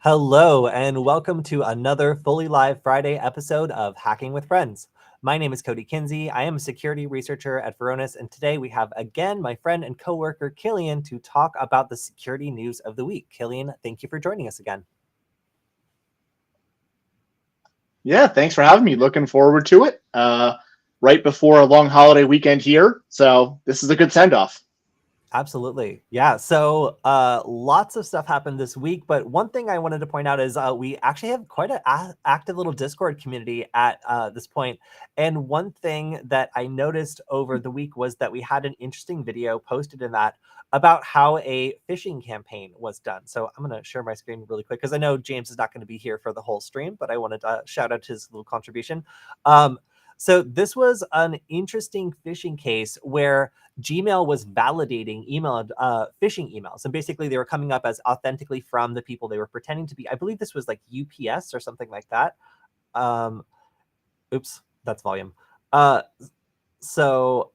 Hello, and welcome to another fully live Friday episode of Hacking with Friends. My name is Kody Kinzie. I am a security researcher at Varonis, and today we have again my friend and coworker Kilian to talk about the security news of the week. Kilian, thank you for joining us again. Yeah, thanks for having me. Looking forward to it. Right before a long holiday weekend here, so this is a good send-off. Absolutely. Yeah. So lots of stuff happened this week, but one thing I wanted to point out is we actually have quite an active little Discord community at this point. And one thing that I noticed over the week was that we had an interesting video posted in that about how a phishing campaign was done. So I'm going to share my screen really quick because I know James is not going to be here for the whole stream, but I wanted to shout out his little contribution. So this was an interesting phishing case where Gmail was validating phishing emails, and basically they were coming up as authentically from the people they were pretending to be. I believe this was like UPS or something like that. Oops, that's volume. So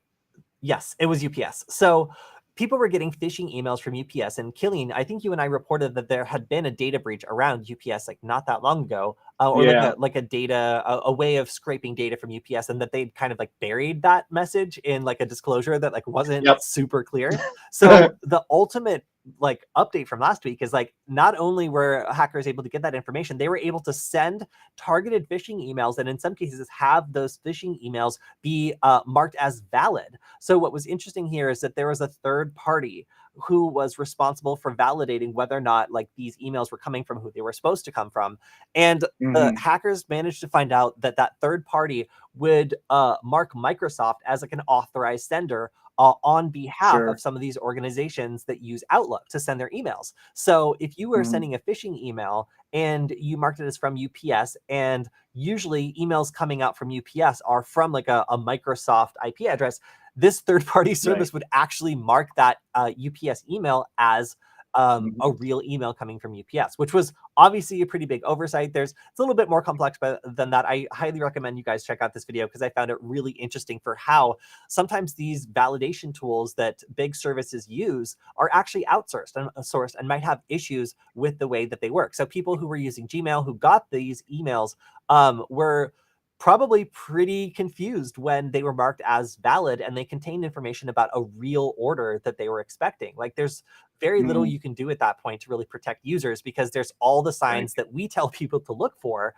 yes, it was UPS. So people were getting phishing emails from UPS, and Kilian, I think you and I reported that there had been a data breach around UPS like not that long ago, or Yeah. like a way of scraping data from UPS, and that they'd kind of like buried that message in like a disclosure that like wasn't Yep. super clear. So the ultimate like update from last week is like not only were hackers able to get that information, they were able to send targeted phishing emails, and in some cases have those phishing emails be marked as valid. So what was interesting here is that there was a third party who was responsible for validating whether or not like these emails were coming from who they were supposed to come from. And the hackers managed to find out that that third party would mark Microsoft as like an authorized sender on behalf Sure. of some of these organizations that use Outlook to send their emails. So if you were sending a phishing email and you marked it as from UPS, and usually emails coming out from UPS are from like a Microsoft IP address, this third-party service Right. would actually mark that UPS email as a real email coming from UPS, which was obviously a pretty big oversight. It's a little bit more complex than that. I highly recommend you guys check out this video because I found it really interesting for how sometimes these validation tools that big services use are actually outsourced and sourced and might have issues with the way that they work. So people who were using Gmail who got these emails were probably pretty confused when they were marked as valid and they contained information about a real order that they were expecting. Like there's very little you can do at that point to really protect users because there's all the Right. signs that we tell people to look for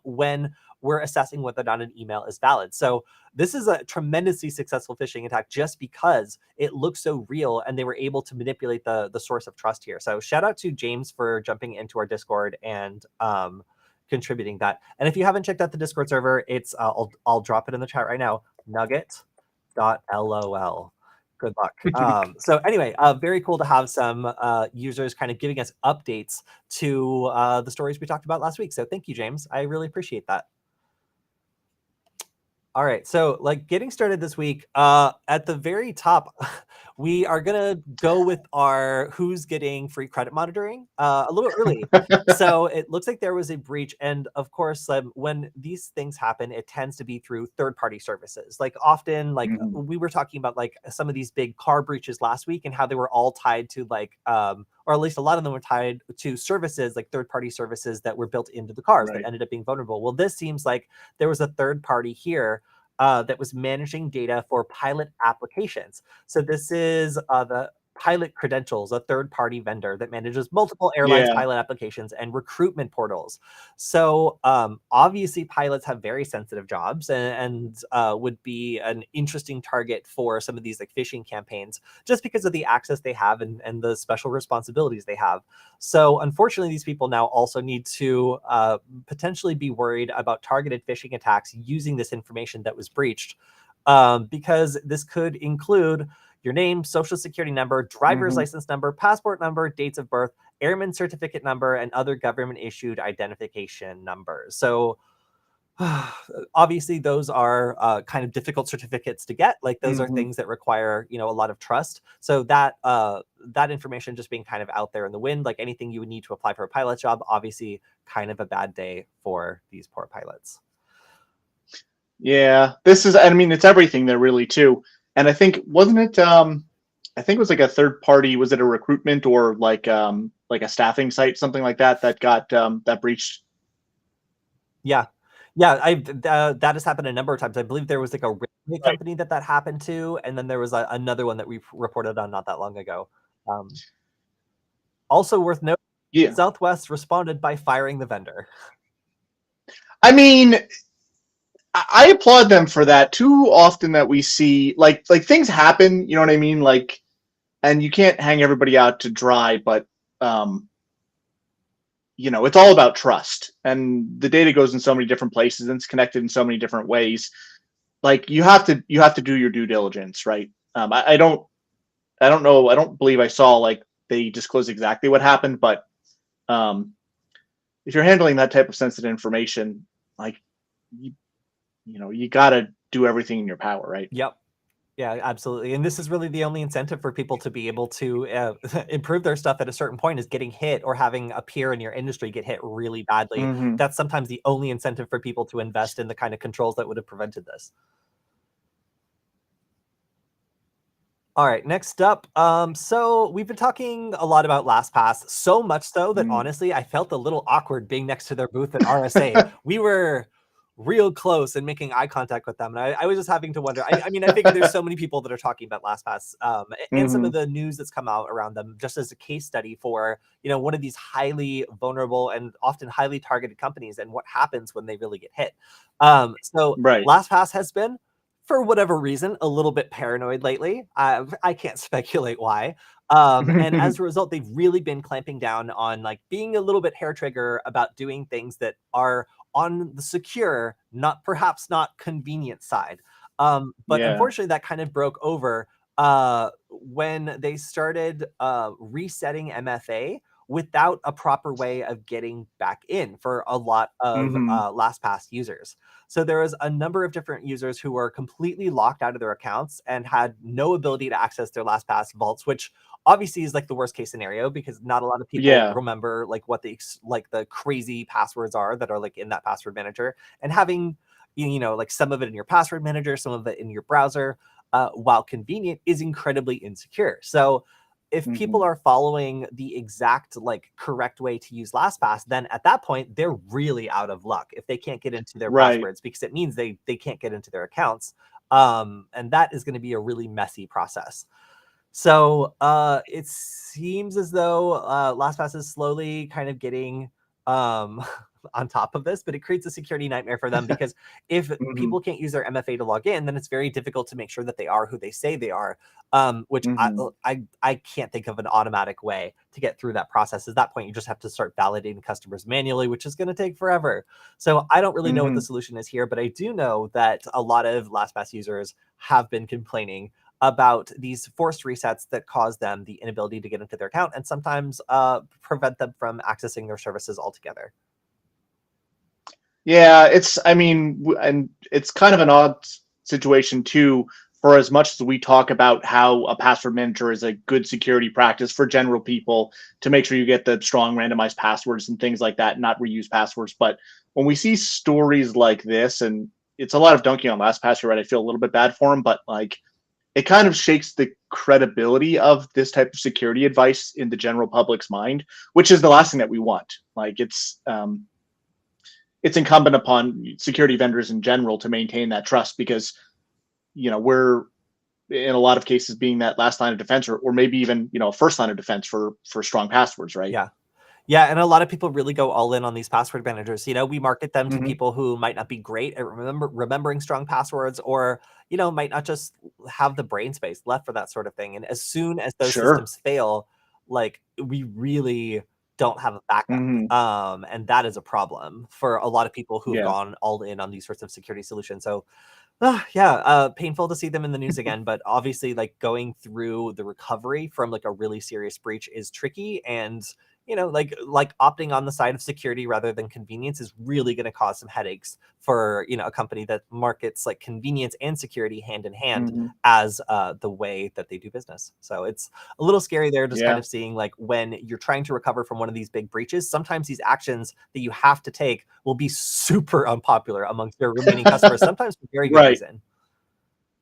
when we're assessing whether or not an email is valid. So this is a tremendously successful phishing attack just because it looks so real and they were able to manipulate the source of trust here. So shout out to James for jumping into our Discord and contributing that. And if you haven't checked out the Discord server, it's I'll drop it in the chat right now. Nugget.lol. Good luck. So anyway, very cool to have some users kind of giving us updates to the stories we talked about last week. So thank you, James. I really appreciate that. All right, so like getting started this week, at the very top, we are gonna go with our who's getting free credit monitoring a little early. So it looks like there was a breach, and of course, when these things happen, it tends to be through third-party services. Like often, like we were talking about, like some of these big car breaches last week, and how they were all tied to like, or at least a lot of them were tied to services, like third-party services that were built into the cars that Right. ended up being vulnerable. Well, this seems like there was a third party here that was managing data for pilot applications. So this is the Pilot Credentials, a third-party vendor that manages multiple airlines' Yeah. pilot applications and recruitment portals. So obviously, pilots have very sensitive jobs and would be an interesting target for some of these like phishing campaigns, just because of the access they have and the special responsibilities they have. So unfortunately, these people now also need to potentially be worried about targeted phishing attacks using this information that was breached, because this could include your name, social security number, driver's license number, passport number, dates of birth, airman certificate number, and other government issued identification numbers. So obviously those are kind of difficult certificates to get. Like those are things that require, a lot of trust. So that information just being kind of out there in the wind, like anything you would need to apply for a pilot job, obviously kind of a bad day for these poor pilots. Yeah. This is, I mean, it's everything there really too. And I think, wasn't it I think it was like a third party. Was it a recruitment or like a staffing site, something like that, that got that breached? Yeah. Yeah, that has happened a number of times. I believe there was, like, a railway Right. company that happened to, and then there was another one that we reported on not that long ago. Um, Also worth noting, Yeah. Southwest responded by firing the vendor. I mean, I applaud them for that. Too often that we see like things happen, you know what I mean? Like, and you can't hang everybody out to dry, but um, it's all about trust. And the data goes in so many different places and it's connected in so many different ways. Like you have to do your due diligence, right? I don't know. I don't believe I saw like they disclose exactly what happened, but um, if you're handling that type of sensitive information, like you, you got to do everything in your power, right? Yep. Yeah, absolutely. And this is really the only incentive for people to be able to improve their stuff at a certain point is getting hit or having a peer in your industry get hit really badly. Mm-hmm. That's sometimes the only incentive for people to invest in the kind of controls that would have prevented this. All right, next up. So we've been talking a lot about LastPass, so much so that honestly, I felt a little awkward being next to their booth at RSA. We were real close and making eye contact with them, and I was just having to wonder. I mean, I figure there's so many people that are talking about LastPass, and some Mm-hmm. of the news that's come out around them, just as a case study for one of these highly vulnerable and often highly targeted companies, and what happens when they really get hit. So Right. LastPass has been, for whatever reason, a little bit paranoid lately. I can't speculate why. And as a result, they've really been clamping down on like being a little bit hair trigger about doing things that are on the secure, perhaps not convenient side. But Yeah. unfortunately, that kind of broke over when they started resetting MFA without a proper way of getting back in for a lot of Mm-hmm. LastPass users. So there was a number of different users who were completely locked out of their accounts and had no ability to access their LastPass vaults, which obviously is like the worst case scenario because not a lot of people Yeah. remember like what the crazy passwords are that are like in that password manager, and having like some of it in your password manager, some of it in your browser, while convenient, is incredibly insecure. So if Mm-hmm. people are following the exact like correct way to use LastPass, then at that point they're really out of luck if they can't get into their Right. passwords, because it means they can't get into their accounts. And that is going to be a really messy process. So it seems as though LastPass is slowly kind of getting um, on top of this, but it creates a security nightmare for them because if Mm-hmm. people can't use their MFA to log in, then it's very difficult to make sure that they are who they say they are. Which Mm-hmm. I can't think of an automatic way to get through that process. At that point, you just have to start validating customers manually, which is going to take forever. So I don't really know what the Mm-hmm. solution is here, but I do know that a lot of LastPass users have been complaining about these forced resets that cause them the inability to get into their account and sometimes prevent them from accessing their services altogether. Yeah, I mean, and it's kind of an odd situation too, for as much as we talk about how a password manager is a good security practice for general people to make sure you get the strong randomized passwords and things like that, not reuse passwords. But when we see stories like this, and it's a lot of dunking on LastPass, you're right, I feel a little bit bad for them, but like it kind of shakes the credibility of this type of security advice in the general public's mind, which is the last thing that we want. Like it's incumbent upon security vendors in general to maintain that trust because we're in a lot of cases being that last line of defense or maybe even first line of defense for strong passwords, right? Yeah. Yeah, and a lot of people really go all in on these password managers. We market them to Mm-hmm. people who might not be great at remembering strong passwords, or might not just have the brain space left for that sort of thing. And as soon as those Sure. systems fail, like we really don't have a backup. Mm-hmm. And that is a problem for a lot of people who have Yeah. gone all in on these sorts of security solutions. So yeah, painful to see them in the news again, but obviously, like, going through the recovery from, like, a really serious breach is tricky, and, like opting on the side of security rather than convenience is really gonna cause some headaches for, a company that markets, like, convenience and security hand in hand Mm-hmm. as, the way that they do business. So it's a little scary there, just kind Yeah. of seeing, like, when you're trying to recover from one of these big breaches, sometimes these actions that you have to take will be super unpopular amongst your remaining customers, sometimes for very good Right. reason.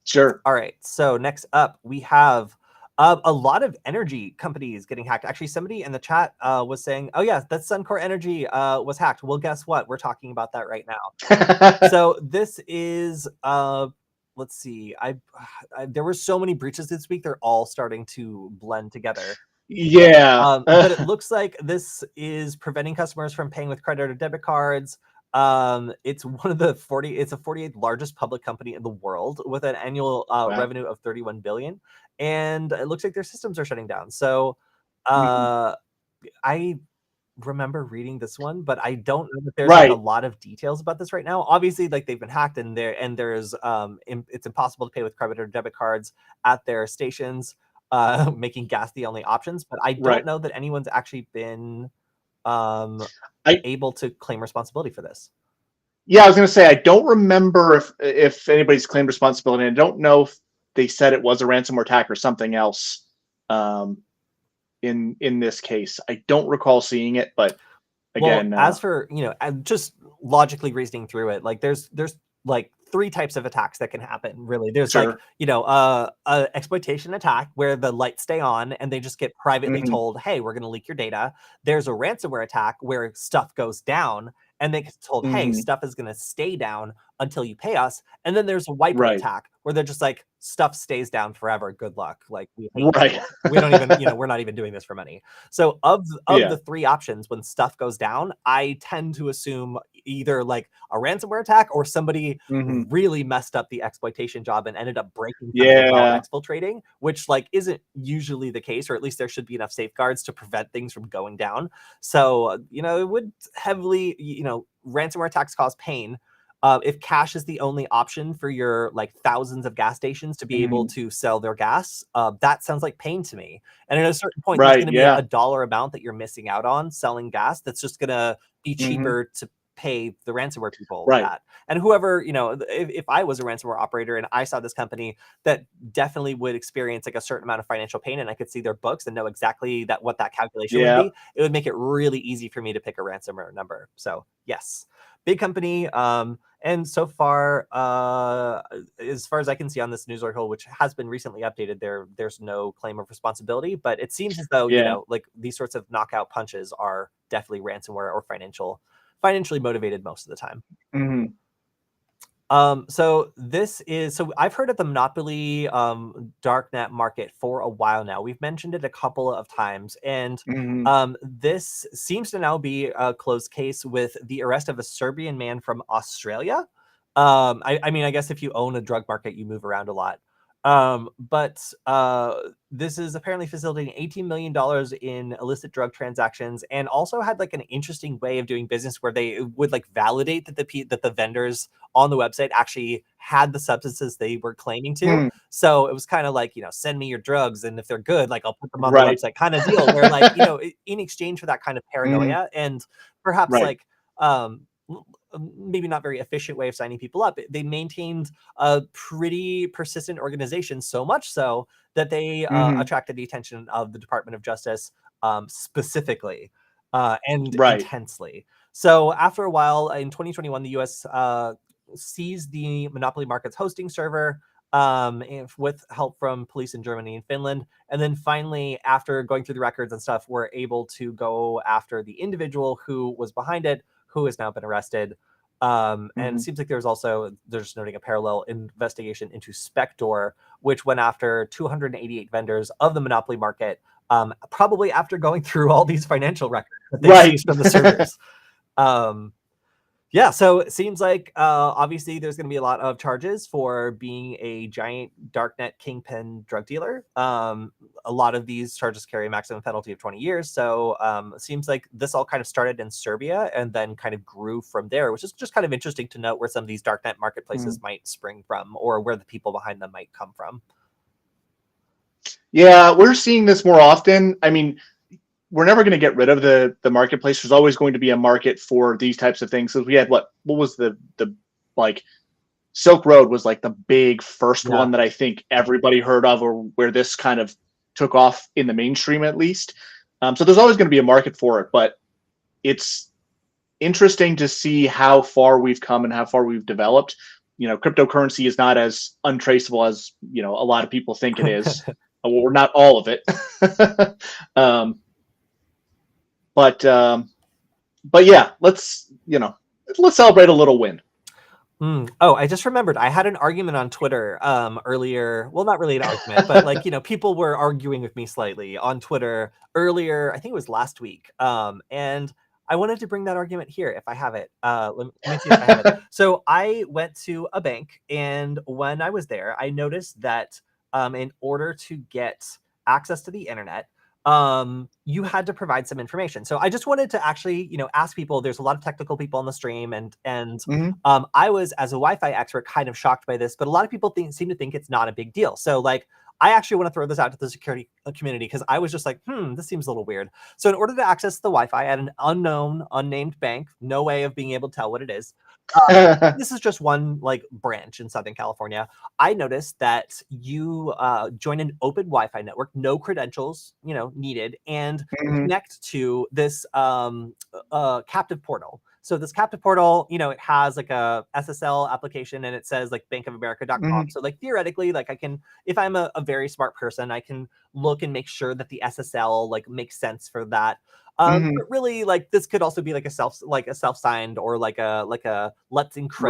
Sure. All right, so next up, we have A lot of energy companies getting hacked. Actually, somebody in the chat was saying, "Oh yeah, that Suncor Energy was hacked." Well, guess what? We're talking about that right now. So this is let's see. There were so many breaches this week. They're all starting to blend together. Yeah. But it looks like this is preventing customers from paying with credit or debit cards. It's one of the 40. It's a 48th largest public company in the world with an annual Wow. revenue of 31 billion, and it looks like their systems are shutting down. So, Mhm. I remember reading this one, but I don't know that there's like a Right. lot of details about this right now. Obviously, like they've been hacked there's it's impossible to pay with credit or debit cards at their stations, making gas the only options. But I don't Right. know that anyone's actually been um I able to claim responsibility for this. Yeah, I was gonna say I don't remember if anybody's claimed responsibility. I don't know if they said it was a ransomware attack or something else. Um, in this case, I don't recall seeing it, but Well, again, as for, just logically reasoning through it, like there's like three types of attacks that can happen, really. There's like, sure. a exploitation attack where the lights stay on and they just get privately Hmm. told, "Hey, we're going to leak your data." There's a ransomware attack where stuff goes down and they get told, "Hey, Hmm. stuff is going to stay down until you pay us." And then there's a wiper Right. attack where they're just like, "Stuff stays down forever. Good luck. Like, we hate Right. you. We don't even, we're not even doing this for money." So of Yeah. the three options, when stuff goes down, I tend to assume either like a ransomware attack or somebody Hmm. really messed up the exploitation job and ended up breaking something while Yeah. exfiltrating, which like isn't usually the case, or at least there should be enough safeguards to prevent things from going down. So, it would heavily, ransomware attacks cause pain. If cash is the only option for your like thousands of gas stations to be able Hmm. to sell their gas, that sounds like pain to me. And at a certain point, there's Right. going to be Yeah. a dollar amount that you're missing out on selling gas that's just going to be Hmm. cheaper to pay the ransomware people Right. that. And whoever, if I was a ransomware operator and I saw this company that definitely would experience like a certain amount of financial pain and I could see their books and know exactly that what that calculation would Yeah. be, it would make it really easy for me to pick a ransomware number. So yes, big company. And so far, as far as I can see on this news article, which has been recently updated, there's no claim of responsibility. But it seems as though Yeah. like these sorts of knockout punches are definitely ransomware or financially motivated most of the time. Hmm. So I've heard of the Monopoly darknet market for a while now. We've mentioned it a couple of times, and Hmm. this seems to now be a closed case with the arrest of a Serbian man from Australia. I mean, I guess if you own a drug market, you move around a lot. But this is apparently facilitating $18 million in illicit drug transactions, and also had like an interesting way of doing business where they would like validate that the vendors on the website actually had the substances they were claiming to. Hmm. So it was kind of like, send me your drugs, and if they're good, like I'll put them on the Right. website kind of deal. Where like, in exchange for that kind of Hmm. paranoia and perhaps Right. like maybe not very efficient way of signing people up, they maintained a pretty persistent organization, so much so that they Hmm. attracted the attention of the Department of Justice, specifically and Right. intensely. So after a while, in 2021, the U.S. Seized the Monopoly Markets hosting server, with help from police in Germany and Finland. And then finally, after going through the records and stuff, we're able to go after the individual who was behind it, who has now been arrested. And it Hmm. seems like they're just noting a parallel investigation into Spector, which went after 288 vendors of the Monopoly market, probably after going through all these financial records that they Right. seized from the servers. Um, yeah, so it seems like obviously there's going to be a lot of charges for being a giant darknet kingpin drug dealer. A lot of these charges carry a maximum penalty of 20 years. So it seems like this all kind of started in Serbia and then kind of grew from there, which is just kind of interesting to note where some of these darknet marketplaces might spring from or where the people behind them might come from. Yeah, we're seeing this more often. I mean, we're never going to get rid of the marketplace. There's always going to be a market for these types of things. So we had what was the like Silk Road was like the big first Yeah. one that I think everybody heard of, or where this kind of took off in the mainstream at least. So there's always going to be a market for it, but it's interesting to see how far we've come and how far we've developed. Cryptocurrency is not as untraceable as a lot of people think it is. or not all of it. um, but yeah, let's celebrate a little win. Oh, I just remembered. I had an argument on Twitter earlier. Well, not really an argument, but like, people were arguing with me slightly on Twitter earlier. I think it was last week. And I wanted to bring that argument here if I have it. Let me see if I have it. So I went to a bank, and when I was there, I noticed that in order to get access to the internet, you had to provide some information. So I just wanted to actually, ask people. There's a lot of technical people on the stream, and Mhm. I was, as a Wi-Fi expert, kind of shocked by this, but a lot of people seem to think it's not a big deal. So like, I actually want to throw this out to the security community because I was just like, this seems a little weird. So in order to access the Wi-Fi at an unknown, unnamed bank, no way of being able to tell what it is. This is just one like branch in Southern California. I noticed that you join an open Wi-Fi network, no credentials, needed, and Mhm. connect to this captive portal. So this captive portal, it has like a SSL application, and it says like bankofamerica.com. Mhm. So like theoretically, like I can, if I'm a very smart person, I can look and make sure that the SSL like makes sense for that. Mhm. But really, like this could also be like a self-signed, or like a let's encrypt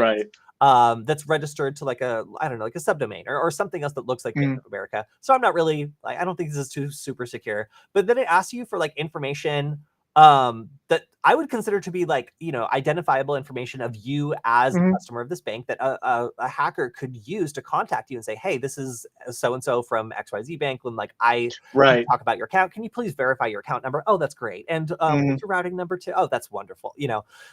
Right. that's registered to like a, I don't know, like a subdomain, or something else that looks like Bank Mhm. of America. So I'm not really like, I don't think this is too super secure. But then it asks you for like information that I would consider to be like, identifiable information of you as a Mhm. customer of this bank, that a hacker could use to contact you and say, hey, this is so and so from XYZ Bank. When like I Right. talk about your account, can you please verify your account number? Oh, that's great. And Mhm. what's your routing number too? Oh, that's wonderful.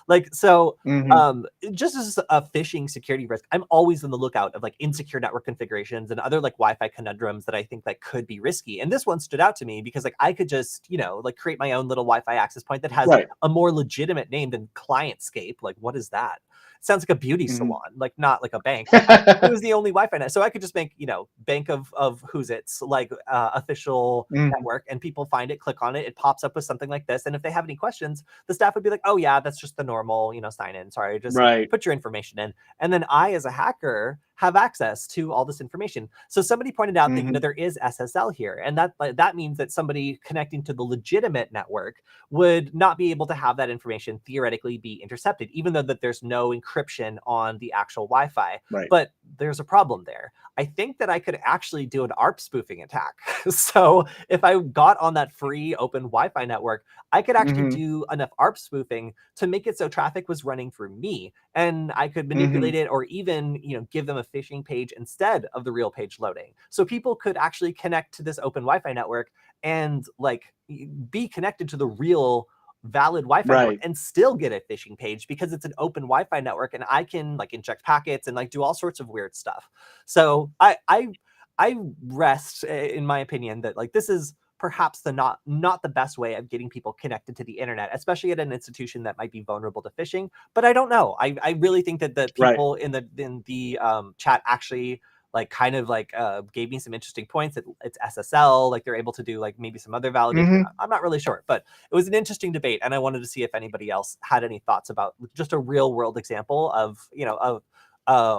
Like, so Mhm. just as a phishing security risk, I'm always on the lookout of like insecure network configurations and other like Wi-Fi conundrums that I think like could be risky. And this one stood out to me because like I could just, like create my own little Wi-Fi access point that has Right. a more legitimate name than Clientscape. Like, what is that? It sounds like a beauty Mhm. salon, like not like a bank. Like, it was the only Wi-Fi net. So I could just make, Bank of Who's It's, like official Mhm. network, and people find it, click on it, it pops up with something like this. And if they have any questions, the staff would be like, oh yeah, that's just the normal, sign in. Sorry, just Right. put your information in. And then I, as a hacker, have access to all this information. So somebody pointed out that, Mhm. there is SSL here. And that means that somebody connecting to the legitimate network would not be able to have that information theoretically be intercepted, even though that there's no encryption on the actual Wi-Fi. Right. But there's a problem there. I think that I could actually do an ARP spoofing attack. So if I got on that free open Wi-Fi network, I could actually Mhm. do enough ARP spoofing to make it so traffic was running through me, and I could Mhm. manipulate it, or even, give them a phishing page instead of the real page loading. So people could actually connect to this open Wi-Fi network and like be connected to the real valid Wi-Fi network Right. and still get a phishing page because it's an open Wi-Fi network, and I can like inject packets and like do all sorts of weird stuff. So I rest in my opinion that like this is perhaps the not the best way of getting people connected to the internet, especially at an institution that might be vulnerable to phishing. But I don't know. I really think that the Right. people in the chat actually like kind of like gave me some interesting points. It's SSL, like they're able to do like maybe some other validation. Mhm. I'm not really sure, but it was an interesting debate, and I wanted to see if anybody else had any thoughts about just a real world example of of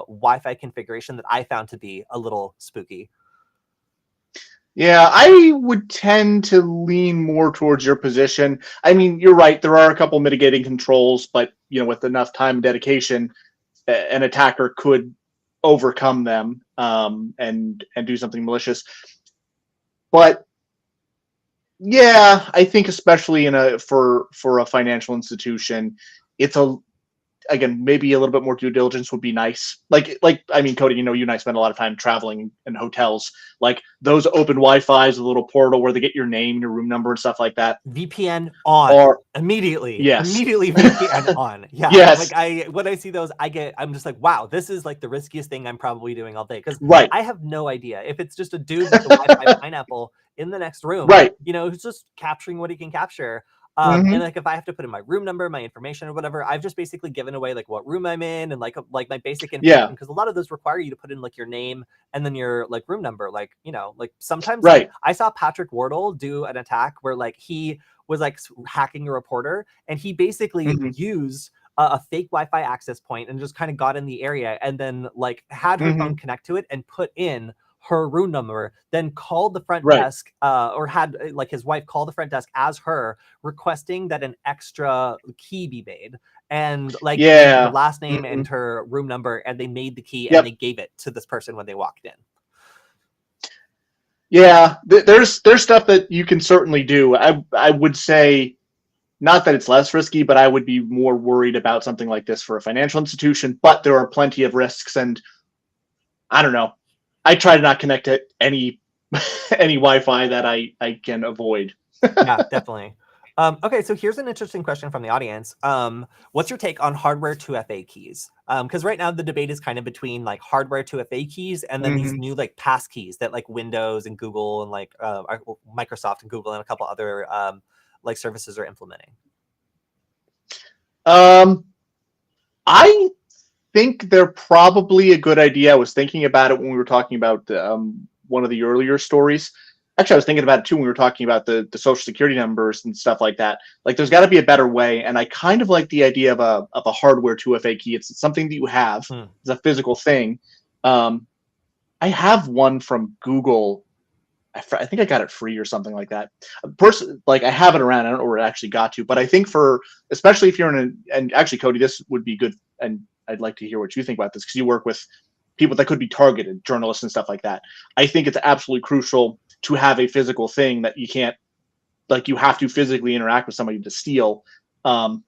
Wi-Fi configuration that I found to be a little spooky. Yeah, I would tend to lean more towards your position. I mean, you're right. There are a couple mitigating controls, but with enough time and dedication, an attacker could overcome them and do something malicious. But yeah, I think especially in a for a financial institution, it's a again, maybe a little bit more due diligence would be nice. Like I mean, Kody, you and I spend a lot of time traveling in hotels. Like those open Wi-Fi's, a little portal where they get your name, your room number, and stuff like that. VPN on Or yes, immediately VPN on. Yeah. Like yes, when I see those, I'm just like, wow, this is like the riskiest thing I'm probably doing all day. Because right, I have no idea if it's just a dude with a Wi-Fi pineapple in the next room, right. who's just capturing what he can capture. And Hmm. like if I have to put in my room number, my information or whatever, I've just basically given away like what room I'm in and like my basic information, Yeah, because a lot of those require you to put in like your name and then your like room number. Like, like sometimes like right. I saw Patrick Wardle do an attack where like he was like hacking a reporter, and he basically Hmm. used a fake Wi-Fi access point and just kind of got in the area and then like had her phone Hmm. connect to it and put in her room number, then called the front Right. desk, or had like his wife call the front desk as her, requesting that an extra key be made, and like gave her Yeah. last name Mhm. and her room number, and they made the key and Yep. they gave it to this person when they walked in. Yeah. There's stuff that you can certainly do. I would say not that it's less risky, but I would be more worried about something like this for a financial institution. But there are plenty of risks, and I don't know. I try to not connect to any any Wi-Fi that I can avoid. Yeah, definitely. Okay, so here's an interesting question from the audience. What's your take on hardware 2FA keys? Because right now the debate is kind of between like hardware 2FA keys and then these Mhm. new like pass keys that like Windows and Google and like Microsoft and Google and a couple other like services are implementing. Um, I think they're probably a good idea. I was thinking about it when we were talking about one of the earlier stories. Actually, I was thinking about it too when we were talking about the social security numbers and stuff like that. Like, there's got to be a better way, and I kind of like the idea of a hardware 2FA key. It's something that you have. Hmm. It's a physical thing. Um, I have one from Google. I think I got it free or something like that. Like I have it around. I don't know where it actually got to, but I think especially if you're and actually Kody, this would be good, and I'd like to hear what you think about this because you work with people that could be targeted, journalists and stuff like that. I think it's absolutely crucial to have a physical thing that you can't, like, you have to physically interact with somebody to steal. Um,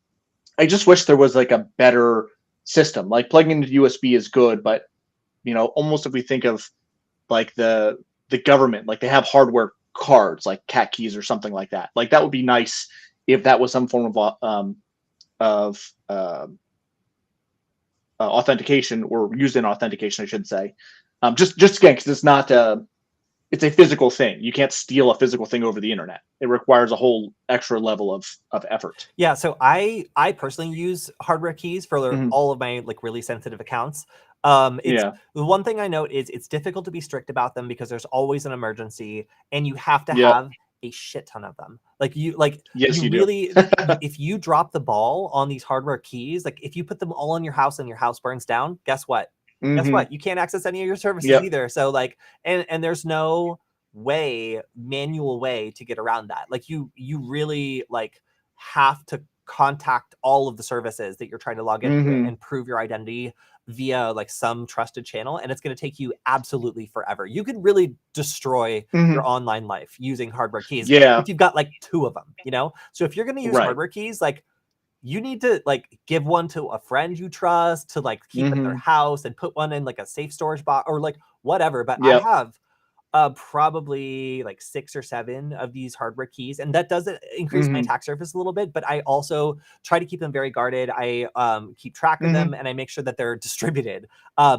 I just wish there was like a better system. Like plugging into USB is good, but almost if we think of like the government, like they have hardware cards, like cat keys or something like that. Like that would be nice if that was some form of authentication or used in authentication, I should say. Just again, because it's not it's a physical thing. You can't steal a physical thing over the internet. It requires a whole extra level of effort. Yeah, so I personally use hardware keys for Mm-hmm. all of my like really sensitive accounts. It's Yeah. the one thing I note is it's difficult to be strict about them because there's always an emergency and you have to Yep. have a shit ton of them. Yes, You you do. really if you drop the ball on these hardware keys, like if you put them all in your house and your house burns down, guess what? Guess Mm-hmm. what? You can't access any of your services Yep. either. So like and there's no manual way to get around that. Like you really like have to contact all of the services that you're trying to log into Mm-hmm. and prove your identity via like some trusted channel, and it's going to take you absolutely forever. You could really destroy Mm-hmm. your online life using hardware keys Yeah. if you've got like two of them. So if you're going to use Right. hardware keys, like you need to like give one to a friend you trust to like keep at their Mm-hmm. house and put one in like a safe storage box or like whatever. But I Yep. have probably like 6 or 7 of these hardware keys, and that does increase my Mm-hmm. attack surface a little bit, but I also try to keep them very guarded. I keep track of Mm-hmm. them and I make sure that they're distributed.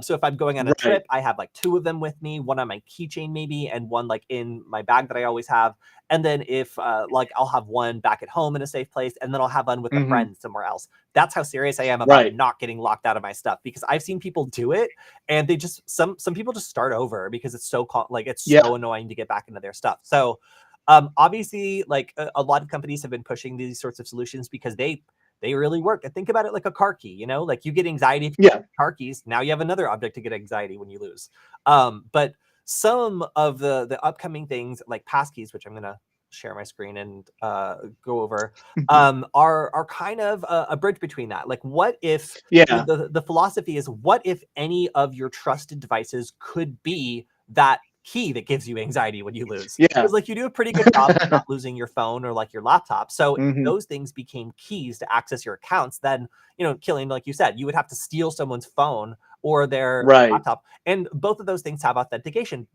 So if I'm going on a Right. trip, I have like 2 of them with me, one on my keychain maybe, and one like in my bag that I always have. And then if like I'll have one back at home in a safe place, and then I'll have one with a Mm-hmm. friend somewhere else. That's how serious I am about Right. not getting locked out of my stuff, because I've seen people do it and they just some people just start over because it's so like it's Yeah. so annoying to get back into their stuff. So obviously like a lot of companies have been pushing these sorts of solutions because they really work. And think about it like a car key, like you get anxiety if you Yeah. lose car keys. Now you have another object to get anxiety when you lose. But some of the upcoming things like passkeys, which I'm gonna share my screen and go over, are kind of a bridge between that. Like, what if Yeah. the philosophy is, what if any of your trusted devices could be that key that gives you anxiety when you lose? Yeah. Because like you do a pretty good job of not losing your phone or like your laptop. So if Mm-hmm. those things became keys to access your accounts, then Kilian, like you said, you would have to steal someone's phone or their Right. laptop. And both of those things have authentication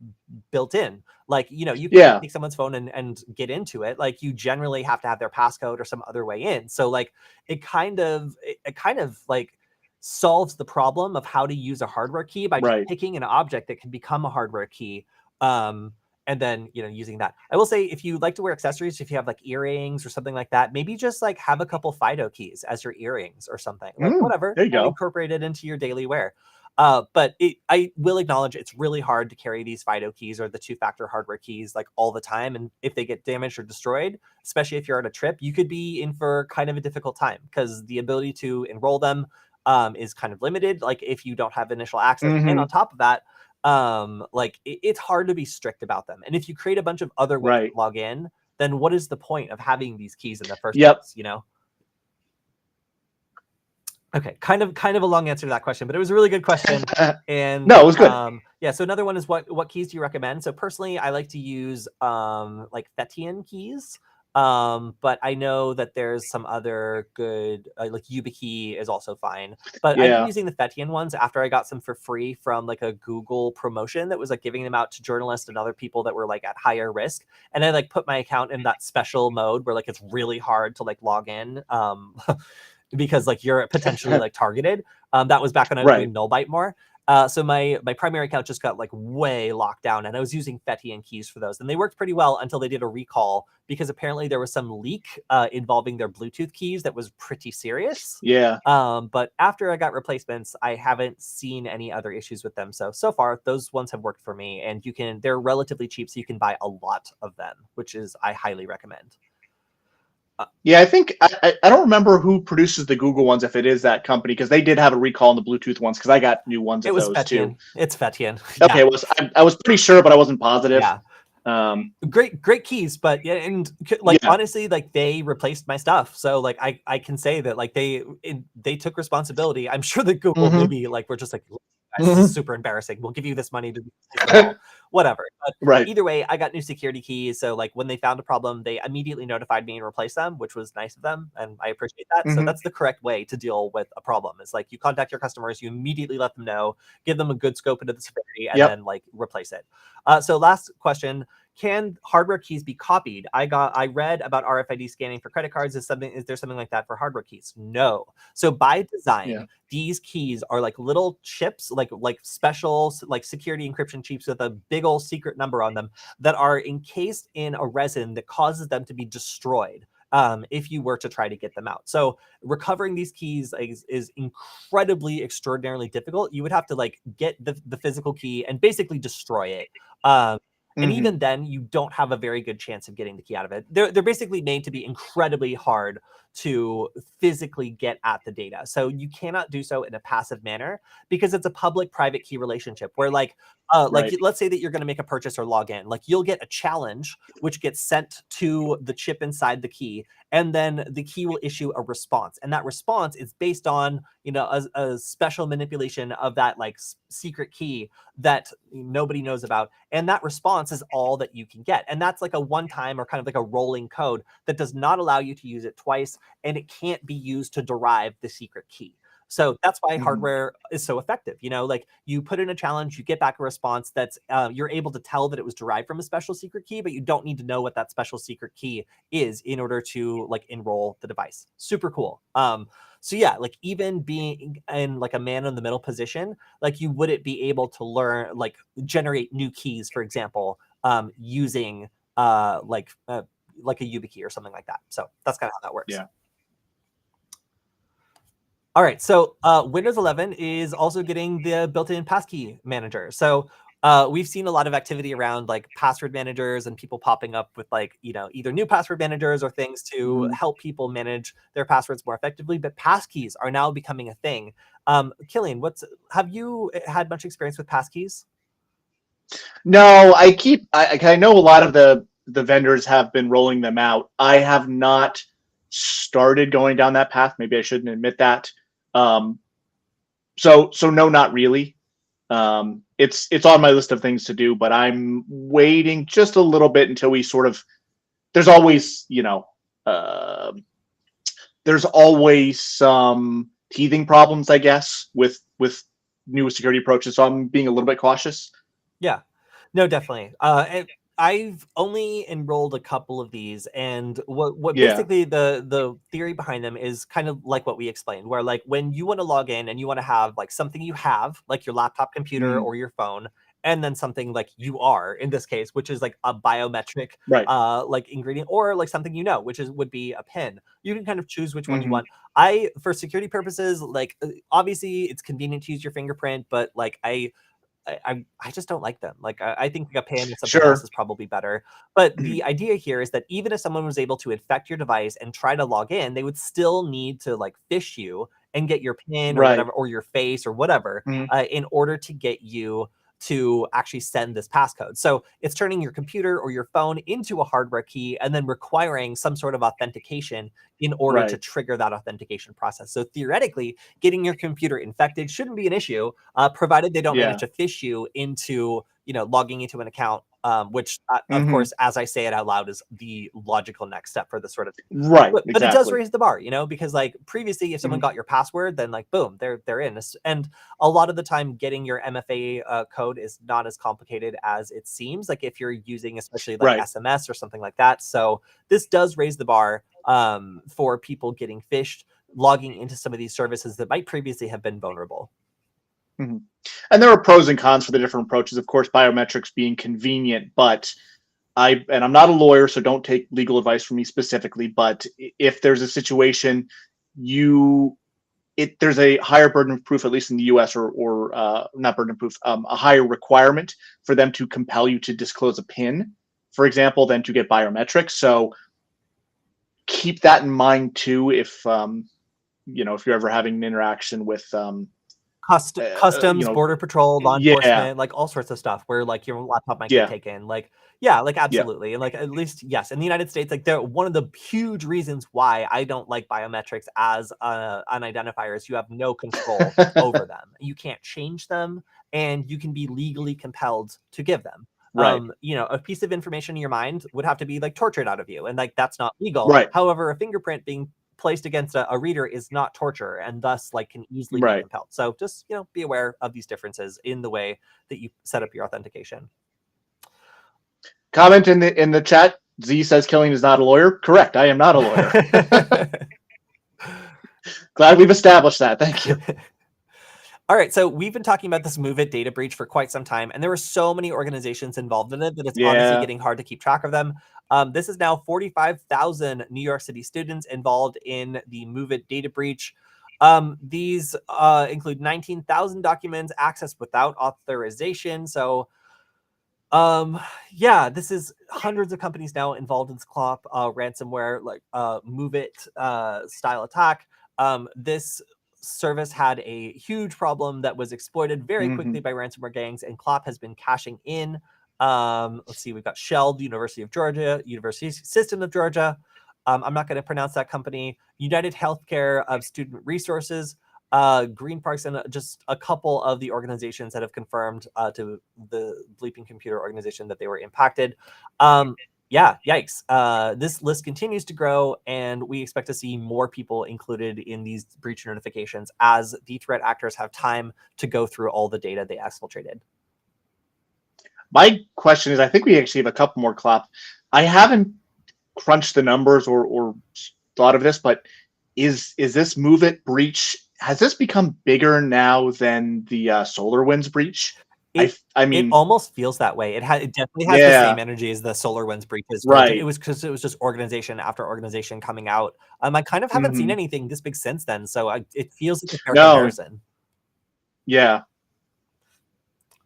built in. Like, you can Yeah. take someone's phone and get into it. Like you generally have to have their passcode or some other way in. So like it kind of like solves the problem of how to use a hardware key by just Right. picking an object that can become a hardware key. And then using that. I will say, if you like to wear accessories, if you have like earrings or something like that, maybe just like have a couple Fido keys as your earrings or something, like whatever, There you and go. incorporate it into your daily wear. But I will acknowledge it's really hard to carry these Fido keys or the 2-factor hardware keys like all the time. And if they get damaged or destroyed, especially if you're on a trip, you could be in for kind of a difficult time because the ability to enroll them is kind of limited, like if you don't have initial access. And Mm-hmm. on top of that, like it's hard to be strict about them. And if you create a bunch of other ways Right. to log in, then what is the point of having these keys in the first Yep. place, you know? Okay, kind of a long answer to that question, but it was a really good question. And No, it was good. yeah, so another one is what keys do you recommend? So personally, I like to use like Fetian keys. But I know that there's some other good like YubiKey is also fine. But I've been Yeah. using the Fetian ones after I got some for free from like a Google promotion that was like giving them out to journalists and other people that were like at higher risk. And I like put my account in that special mode where like it's really hard to like log in. Because like you're potentially like targeted. That was back when I was Right. doing Nullbyte more. So my primary account just got like way locked down, and I was using Fetian keys for those, and they worked pretty well until they did a recall because apparently there was some leak involving their Bluetooth keys that was pretty serious. Yeah. But after I got replacements, I haven't seen any other issues with them. So far, those ones have worked for me, and they're relatively cheap, so you can buy a lot of them, which is I highly recommend. Yeah, I think I don't remember who produces the Google ones if it is that company because they did have a recall on the Bluetooth ones because I got new ones It of was those too. Fetian. It's Fetian. Yeah, Okay, I was pretty sure, but I wasn't positive. yeah. Um, Great keys, but yeah, and like yeah. honestly, like they replaced my stuff, so like I can say that like they took responsibility. I'm sure that Google Hmm. maybe like we're just like, guys, this is Hmm. super embarrassing, we'll give you this money to replace them all, whatever. But Right. either way, I got new security keys, so like when they found a problem, they immediately notified me and replaced them, which was nice of them, and I appreciate that. So Hmm. that's the correct way to deal with a problem. It's like you contact your customers, you immediately let them know, give them a good scope into the severity, and Yep. then like replace it. So last question: can hardware keys be copied? I read about RFID scanning for credit cards. Is there something like that for hardware keys? No. So by Yeah. design, these keys are like little chips, like special like security encryption chips with a big old secret number on them that are encased in a resin that causes them to be destroyed. If you were to try to get them out. So recovering these keys is incredibly, extraordinarily difficult. You would have to like get the physical key and basically destroy it. And Hmm. even then, you don't have a very good chance of getting the key out of it. They're basically made to be incredibly hard to physically get at the data. So you cannot do so in a passive manner because it's a public-private key relationship where like Right. let's say that you're going to make a purchase or log in, like you'll get a challenge which gets sent to the chip inside the key, and then the key will issue a response, and that response is based on a special manipulation of that like secret key that nobody knows about, and that response is all that you can get, and that's like a one time or kind of like a rolling code that does not allow you to use it twice, and it can't be used to derive the secret key. So that's why Hmm. hardware is so effective. Like you put in a challenge, you get back a response that's you're able to tell that it was derived from a special secret key, but you don't need to know what that special secret key is in order to like enroll the device. Super cool. So yeah, like even being in like a man in the middle position, like you wouldn't be able to learn like generate new keys, for example, using like a YubiKey or something like that. So that's kind of how that works. Yeah. All right, so Windows 11 is also getting the built-in passkey manager. So we've seen a lot of activity around like password managers and people popping up with like either new password managers or things to Hmm. help people manage their passwords more effectively. But passkeys are now becoming a thing. Kilian, have you had much experience with passkeys? No, I know a lot of the vendors have been rolling them out. I have not started going down that path. Maybe I shouldn't admit that. Um, so no, not really. It's on my list of things to do, but I'm waiting just a little bit until we sort of. There's always, uh, there's always some teething problems, I guess, with new security approaches. So I'm being a little bit cautious. Yeah, no, definitely. And I've only enrolled a couple of these, and what Yeah. basically the theory behind them is kind of like what we explained, where like when you want to log in and you want to have like something you have, like your laptop computer Mm, or your phone, and then something like you are in this case, which is like a biometric right. like ingredient, or like something which would be a pin. You can kind of choose which one you Hmm. want. For security purposes, like obviously it's convenient to use your fingerprint, but like I just don't like them. Like I think a pan or something else Sure. is probably better. But the idea here is that even if someone was able to infect your device and try to log in, they would still need to like phish you and get your pin or Right. whatever, or your face or whatever, Mhm. in order to get you to actually send this passcode. So it's turning your computer or your phone into a hardware key and then requiring some sort of authentication in order to Right. trigger that authentication process. So theoretically, getting your computer infected shouldn't be an issue, provided they don't manage Yeah. to phish you into, logging into an account, which, of Hmm. course, as I say it out loud, is the logical next step for this sort of thing. Right. But it does Exactly. raise the bar, because like previously, if someone Hmm. got your password, then like boom, they're in. And a lot of the time, getting your MFA code is not as complicated as it seems. Like if you're using, especially like Right. SMS or something like that. So this does raise the bar for people getting phished, logging into some of these services that might previously have been vulnerable. Hmm. And there are pros and cons for the different approaches. Of course, biometrics being convenient, but I'm not a lawyer, so don't take legal advice from me specifically. But if there's a situation, you there's a higher burden of proof, at least in the U.S. or not burden of proof, a higher requirement for them to compel you to disclose a PIN, for example, than to get biometrics. So keep that in mind too. If you're ever having an interaction with Customs, border patrol, law yeah, enforcement, like all sorts of stuff where like your laptop might get yeah, taken. Like, yeah, like yeah, absolutely. And like at least, yes, in the United States, like they're one of the huge reasons why I don't like biometrics as an identifier is you have no control over them. You can't change them, and you can be legally compelled to give them. right, A piece of information in your mind would have to be like tortured out of you, and like that's not legal. right, However, a fingerprint being placed against a reader is not torture and thus like can easily be right. compelled. So just, be aware of these differences in the way that you set up your authentication. Comment in the chat. Z says Kilian is not a lawyer. Correct. I am not a lawyer. Glad we've established that. Thank you. All right, so we've been talking about this Move It data breach for quite some time, and there were so many organizations involved in it that it's honestly Yeah. getting hard to keep track of them. This is now 45,000 New York City students involved in the Move It data breach. These include 19,000 documents accessed without authorization. So, yeah, this is hundreds of companies now involved in this CLOP ransomware, like Move It style attack. This service had a huge problem that was exploited very quickly Hmm. by ransomware gangs, and CLOP has been cashing in. Let's see, we've got Shell, the University of Georgia, University System of Georgia. I'm not going to pronounce that company. United Healthcare of Student Resources, Green Parks, and just a couple of the organizations that have confirmed to the Bleeping Computer organization that they were impacted. Yeah, yikes. This list continues to grow, and we expect to see more people included in these breach notifications as the threat actors have time to go through all the data they exfiltrated. My question is, I think we actually have a couple more clap. I haven't crunched the numbers or thought of this, but is this Move It breach, has this become bigger now than the SolarWinds breach? It I it mean, almost feels that way. It definitely has the same yeah, energy as the SolarWinds breaches where it right. was because it was just organization after organization coming out. I kind of haven't seen Hmm. anything this big since then, so it feels like a fair No, comparison. yeah.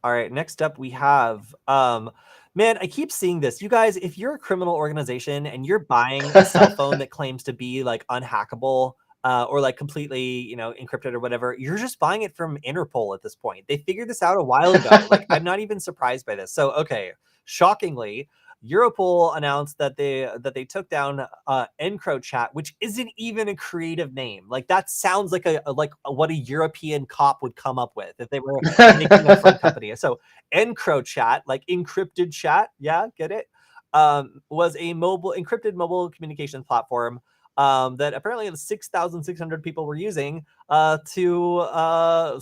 All right, next up we have man, I keep seeing this. You guys, if you're a criminal organization and you're buying a cell phone that claims to be like unhackable or like completely, encrypted or whatever, you're just buying it from Interpol at this point. They figured this out a while ago. Like I'm not even surprised by this. So, okay, shockingly, Europol announced that they took down EncroChat, which isn't even a creative name. Like that sounds like what a European cop would come up with if they were making a phone company. So EncroChat, like encrypted chat, yeah, get it? Was a encrypted mobile communications platform that apparently 6,600 people were using to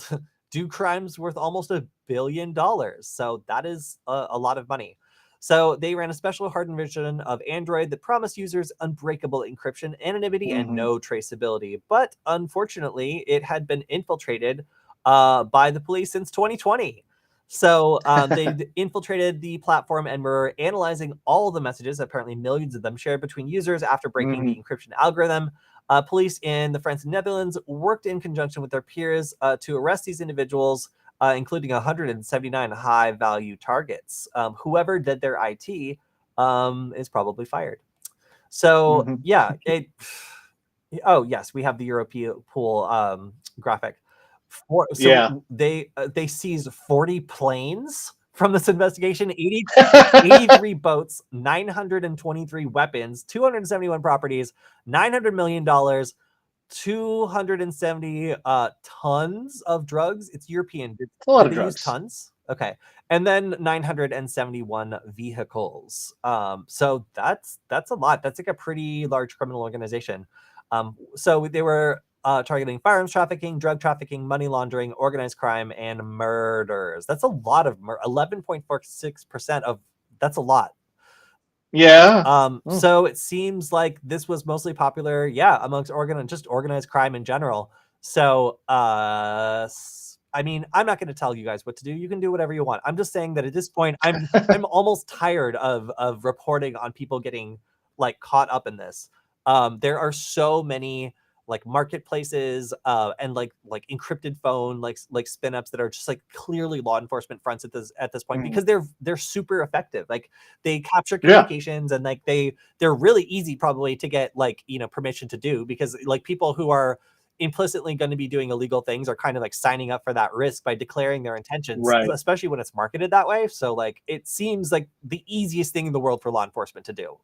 do crimes worth almost $1 billion. So that is a lot of money. So they ran a special hardened version of Android that promised users unbreakable encryption, anonymity, and Hmm. no traceability. But unfortunately, it had been infiltrated by the police since 2020. So they infiltrated the platform and were analyzing all the messages, apparently millions of them, shared between users after breaking Hmm. the encryption algorithm. Police in the France and Netherlands worked in conjunction with their peers to arrest these individuals, including 179 high-value targets. Whoever did their IT is probably fired. So Hmm. yeah, oh yes, we have the Europol graphic. Yeah. So they seized 40 planes from this investigation, 83 boats, 923 weapons, 271 properties, $900 million, 270 tons of drugs. It's European. Did, A lot did of they use drugs. tons? Okay. And then 971 vehicles. So that's a lot. That's like a pretty large criminal organization. So they were targeting firearms trafficking, drug trafficking, money laundering, organized crime, and murders. That's a lot of 11.46% of that's a lot. Yeah. So it seems like this was mostly popular, yeah, amongst organized crime in general. So, I mean, I'm not going to tell you guys what to do. You can do whatever you want. I'm just saying that at this point, I'm almost tired of reporting on people getting like caught up in this. There are so many like marketplaces and like encrypted phone like spin ups that are just like clearly law enforcement fronts at this point because they're super effective. Like they capture Yeah. communications and like they're really easy probably to get like permission to do because like people who are implicitly going to be doing illegal things are kind of like signing up for that risk by declaring their intentions, Right. especially when it's marketed that way. So like it seems like the easiest thing in the world for law enforcement to do.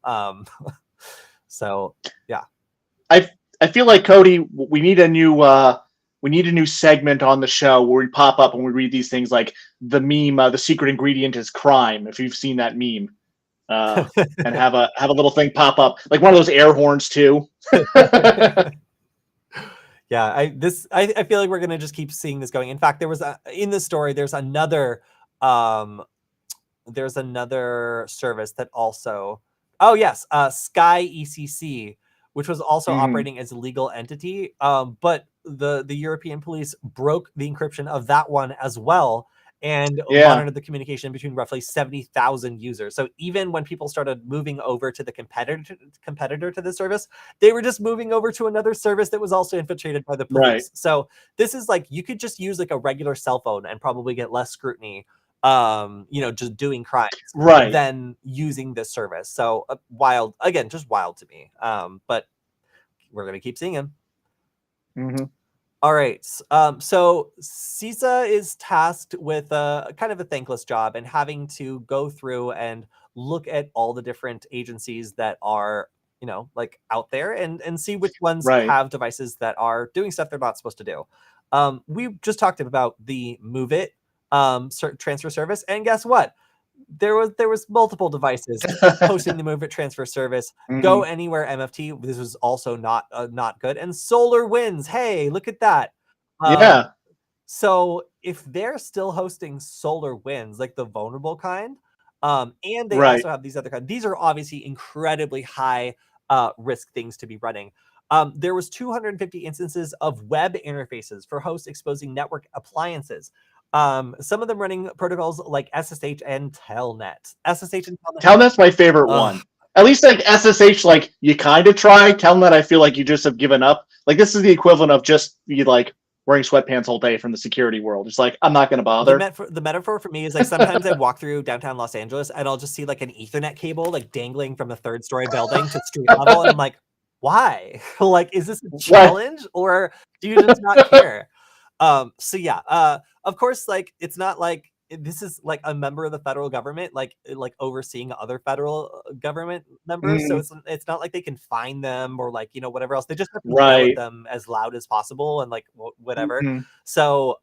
So yeah. I feel like, Kody, we need a new segment on the show where we pop up and we read these things like the meme, the secret ingredient is crime. If you've seen that meme, and have a little thing pop up like one of those air horns too. Yeah, I feel like we're gonna just keep seeing this going. In fact, there was in the story um there's another service that also, oh yes, Sky ECC, which was also operating as a legal entity, but the European police broke the encryption of that one as well and Yeah. monitored the communication between roughly 70,000 users. So even when people started moving over to the competitor to the service, they were just moving over to another service that was also infiltrated by the Right. police. So this is like you could just use like a regular cell phone and probably get less scrutiny just doing crimes Right. than using this service. So wild, again, just wild to me. But we're gonna keep seeing him. All right. So CISA is tasked with a kind of a thankless job and having to go through and look at all the different agencies that are, like out there and see which ones Right. have devices that are doing stuff they're not supposed to do. We just talked about the Move It transfer service, and guess what? There was multiple devices hosting the Move It transfer service. Go Anywhere MFT. This was also not good. And SolarWinds. Hey, look at that. Yeah. So if they're still hosting SolarWinds, like the vulnerable kind, and they Right. also have these other kinds, these are obviously incredibly high risk things to be running. There was 250 instances of web interfaces for hosts exposing network appliances. Some of them running protocols like SSH and Telnet. SSH and Telnet. Telnet's my favorite Ugh. one. At least like SSH, like you kind of try. Telnet, I feel like you just have given up. Like this is the equivalent of just you like wearing sweatpants all day from the security world. It's like I'm not going to bother. The metaphor for me is like sometimes I walk through downtown Los Angeles and I'll just see like an Ethernet cable like dangling from a third-story building to street level, and I'm like, why? Like, is this a What? challenge or do you just not care? So yeah, of course, like it's not like this is like a member of the federal government, like overseeing other federal government members. So it's not like they can find them or like whatever else. They just have to yell at Right. them as loud as possible and like whatever. So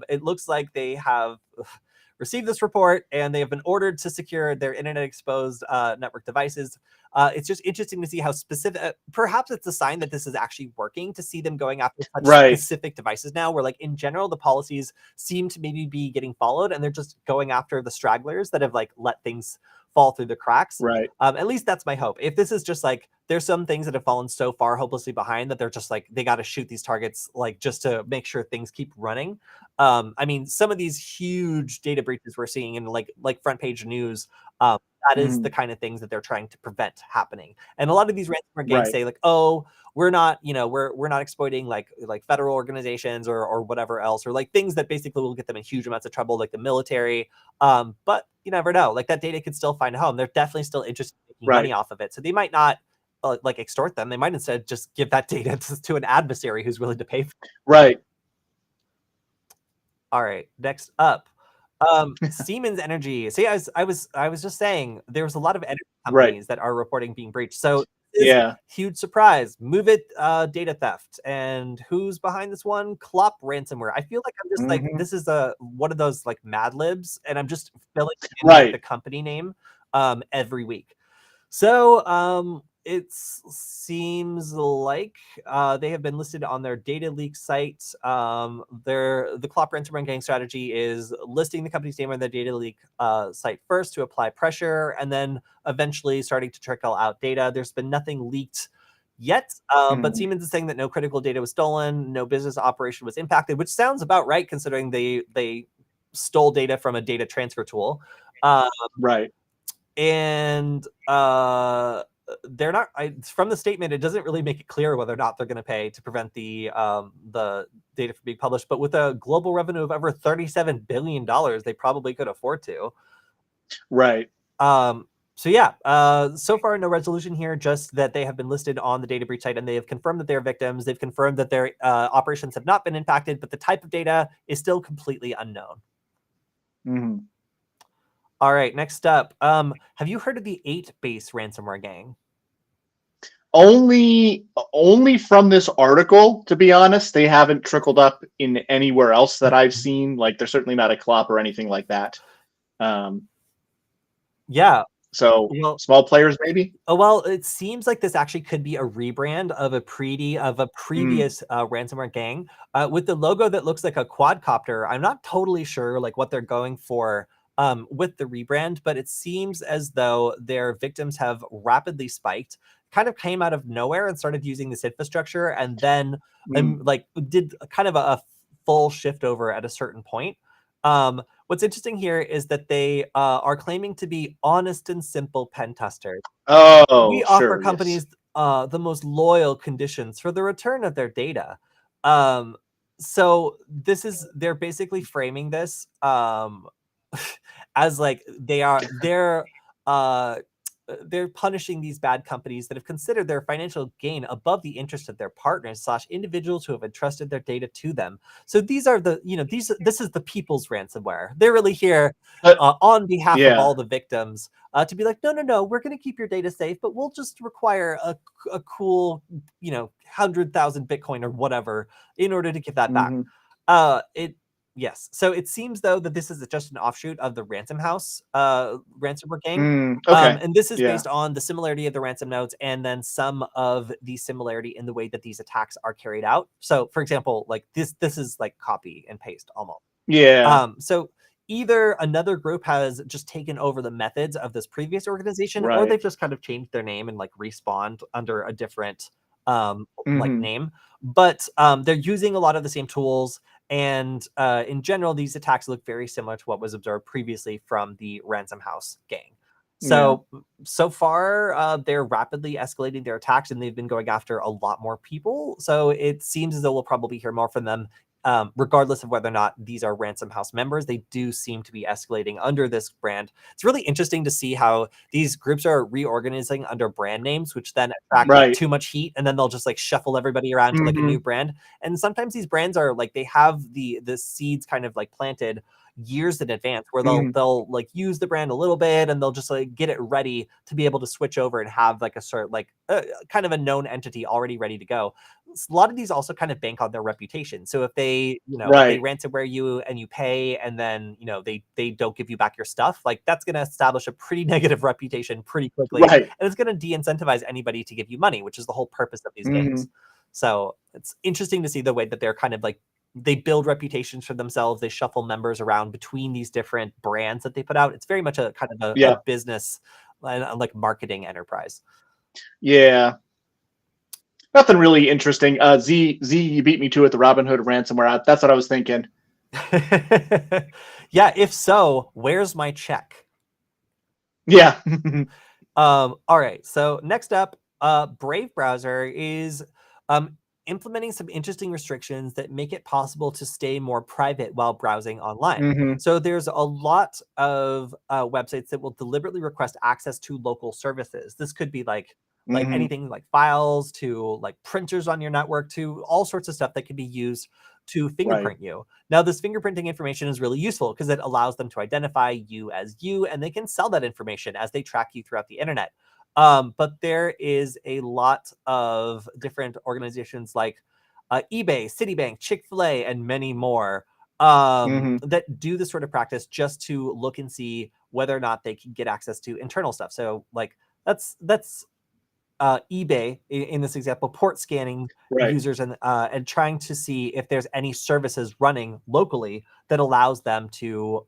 it looks like they have received this report and they have been ordered to secure their internet exposed network devices. It's just interesting to see how specific, perhaps it's a sign that this is actually working to see them going after such Right. specific devices now, where like in general, the policies seem to maybe be getting followed and they're just going after the stragglers that have like let things fall through the cracks. Right. At least that's my hope. If this is just like, there's some things that have fallen so far hopelessly behind that they're just like, they got to shoot these targets, like just to make sure things keep running. I mean, some of these huge data breaches we're seeing in like front page news, that is the kind of things that they're trying to prevent happening. And a lot of these ransomware gangs Right. say like, oh, we're not, we're not exploiting like federal organizations or whatever else, or like things that basically will get them in huge amounts of trouble, like the military. But you never know. Like that data could still find a home. They're definitely still interested in making money Right. off of it. So they might not like extort them. They might instead just give that data to an adversary who's willing to pay for it. Right. All right, next up, Siemens Energy. See, I was just saying there's a lot of energy Right. companies that are reporting being breached. So this is Yeah. huge surprise. Move it, data theft. And who's behind this one? Clop ransomware. I feel like I'm just like Hmm. this is a one of those like Mad Libs, and I'm just filling in like the Right. company name every week. So it seems like they have been listed on their data leak site. The Clop ransomware gang strategy is listing the company's name on their data leak site first to apply pressure, and then eventually starting to trickle out data. There's been nothing leaked yet, but Mhm. Siemens is saying that no critical data was stolen, no business operation was impacted, which sounds about right considering they stole data from a data transfer tool. Uh, Right. and they're not from the statement it doesn't really make it clear whether or not they're going to pay to prevent the data from being published, but with a global revenue of over $37 billion they probably could afford to. Right. So yeah, so far no resolution here, just that they have been listed on the data breach site and they have confirmed that they're victims. They've confirmed that their operations have not been impacted, but the type of data is still completely unknown. Mhm. All right, next up, have you heard of the 8 base ransomware gang? Only from this article, to be honest. They haven't trickled up in anywhere else that I've seen. Like, they're certainly not a Clop or anything like that. Um, Yeah, so well, small players, maybe. oh, well, it seems like this actually could be a rebrand of a Mm. previous ransomware gang with the logo that looks like a quadcopter. I'm not totally sure like what they're going for with the rebrand, but it seems as though their victims have rapidly spiked, kind of came out of nowhere and started using this infrastructure, and then Mm. like did kind of a full shift over at a certain point. What's interesting here is that they are claiming to be honest and simple pen testers. Oh, We offer sure. Yes. companies the most loyal conditions for the return of their data. Um, so they're basically framing this as like uh, they're punishing these bad companies that have considered their financial gain above the interest of their partners slash individuals who have entrusted their data to them. So these are this is the people's ransomware. They're really here But on behalf of yeah. all the victims to be like, no, no, no, we're going to keep your data safe, but we'll just require a cool, 100,000 Bitcoin or whatever in order to get that back. Hmm. It Yes. So it seems though that this is just an offshoot of the Ransom House ransomware gang. Mm. Okay. And this is Yeah. based on the similarity of the ransom notes and then some of the similarity in the way that these attacks are carried out. So, for example, like this is like copy and paste almost. Yeah. So either another group has just taken over the methods of this previous organization, or Right. they've just kind of changed their name and like respawned under a different like Hmm. name. But they're using a lot of the same tools, and in general, these attacks look very similar to what was observed previously from the Ransom House gang. Yeah. So far, they're rapidly escalating their attacks, and they've been going after a lot more people. So it seems as though we'll probably hear more from them regardless of whether or not these are Ransom House members. They do seem to be escalating under this brand. It's really interesting to see how these groups are reorganizing under brand names, which then attract like Right. too much heat, and then they'll just like shuffle everybody around to like a Hmm. new brand. And sometimes these brands are like they have the seeds kind of like planted years in advance where they'll Hmm. they'll like use the brand a little bit and they'll just like get it ready to be able to switch over and have like a sort like kind of a known entity already ready to go. A lot of these also kind of bank on their reputation. So if they Right. ransomware you and you pay and then, they don't give you back your stuff, like that's going to establish a pretty negative reputation pretty quickly. Right. And it's going to de-incentivize anybody to give you money, which is the whole purpose of these Hmm. games. So it's interesting to see the way that they're kind of like they build reputations for themselves. They shuffle members around between these different brands that they put out. It's very much a kind of a Yeah. business like marketing enterprise. Yeah. Nothing really interesting. Z, you beat me to it. The Robin Hood ransomware. That's what I was thinking. Yeah, if so, where's my check? Yeah. All right. So next up, Brave browser is um, implementing some interesting restrictions that make it possible to stay more private while browsing online. Hmm. So there's a lot of websites that will deliberately request access to local services. This could be like like Mm-hmm. anything like files to like printers on your network to all sorts of stuff that can be used to Right. fingerprint you. Now, this fingerprinting information is really useful because it allows them to identify you as you, and they can sell that information as they track you throughout the internet. But there is a lot of different organizations like eBay, Citibank, Chick-fil-A, and many more Mm-hmm. that do this sort of practice just to look and see whether or not they can get access to internal stuff. So like that's eBay in this example, port scanning Right. users and trying to see if there's any services running locally that allows them to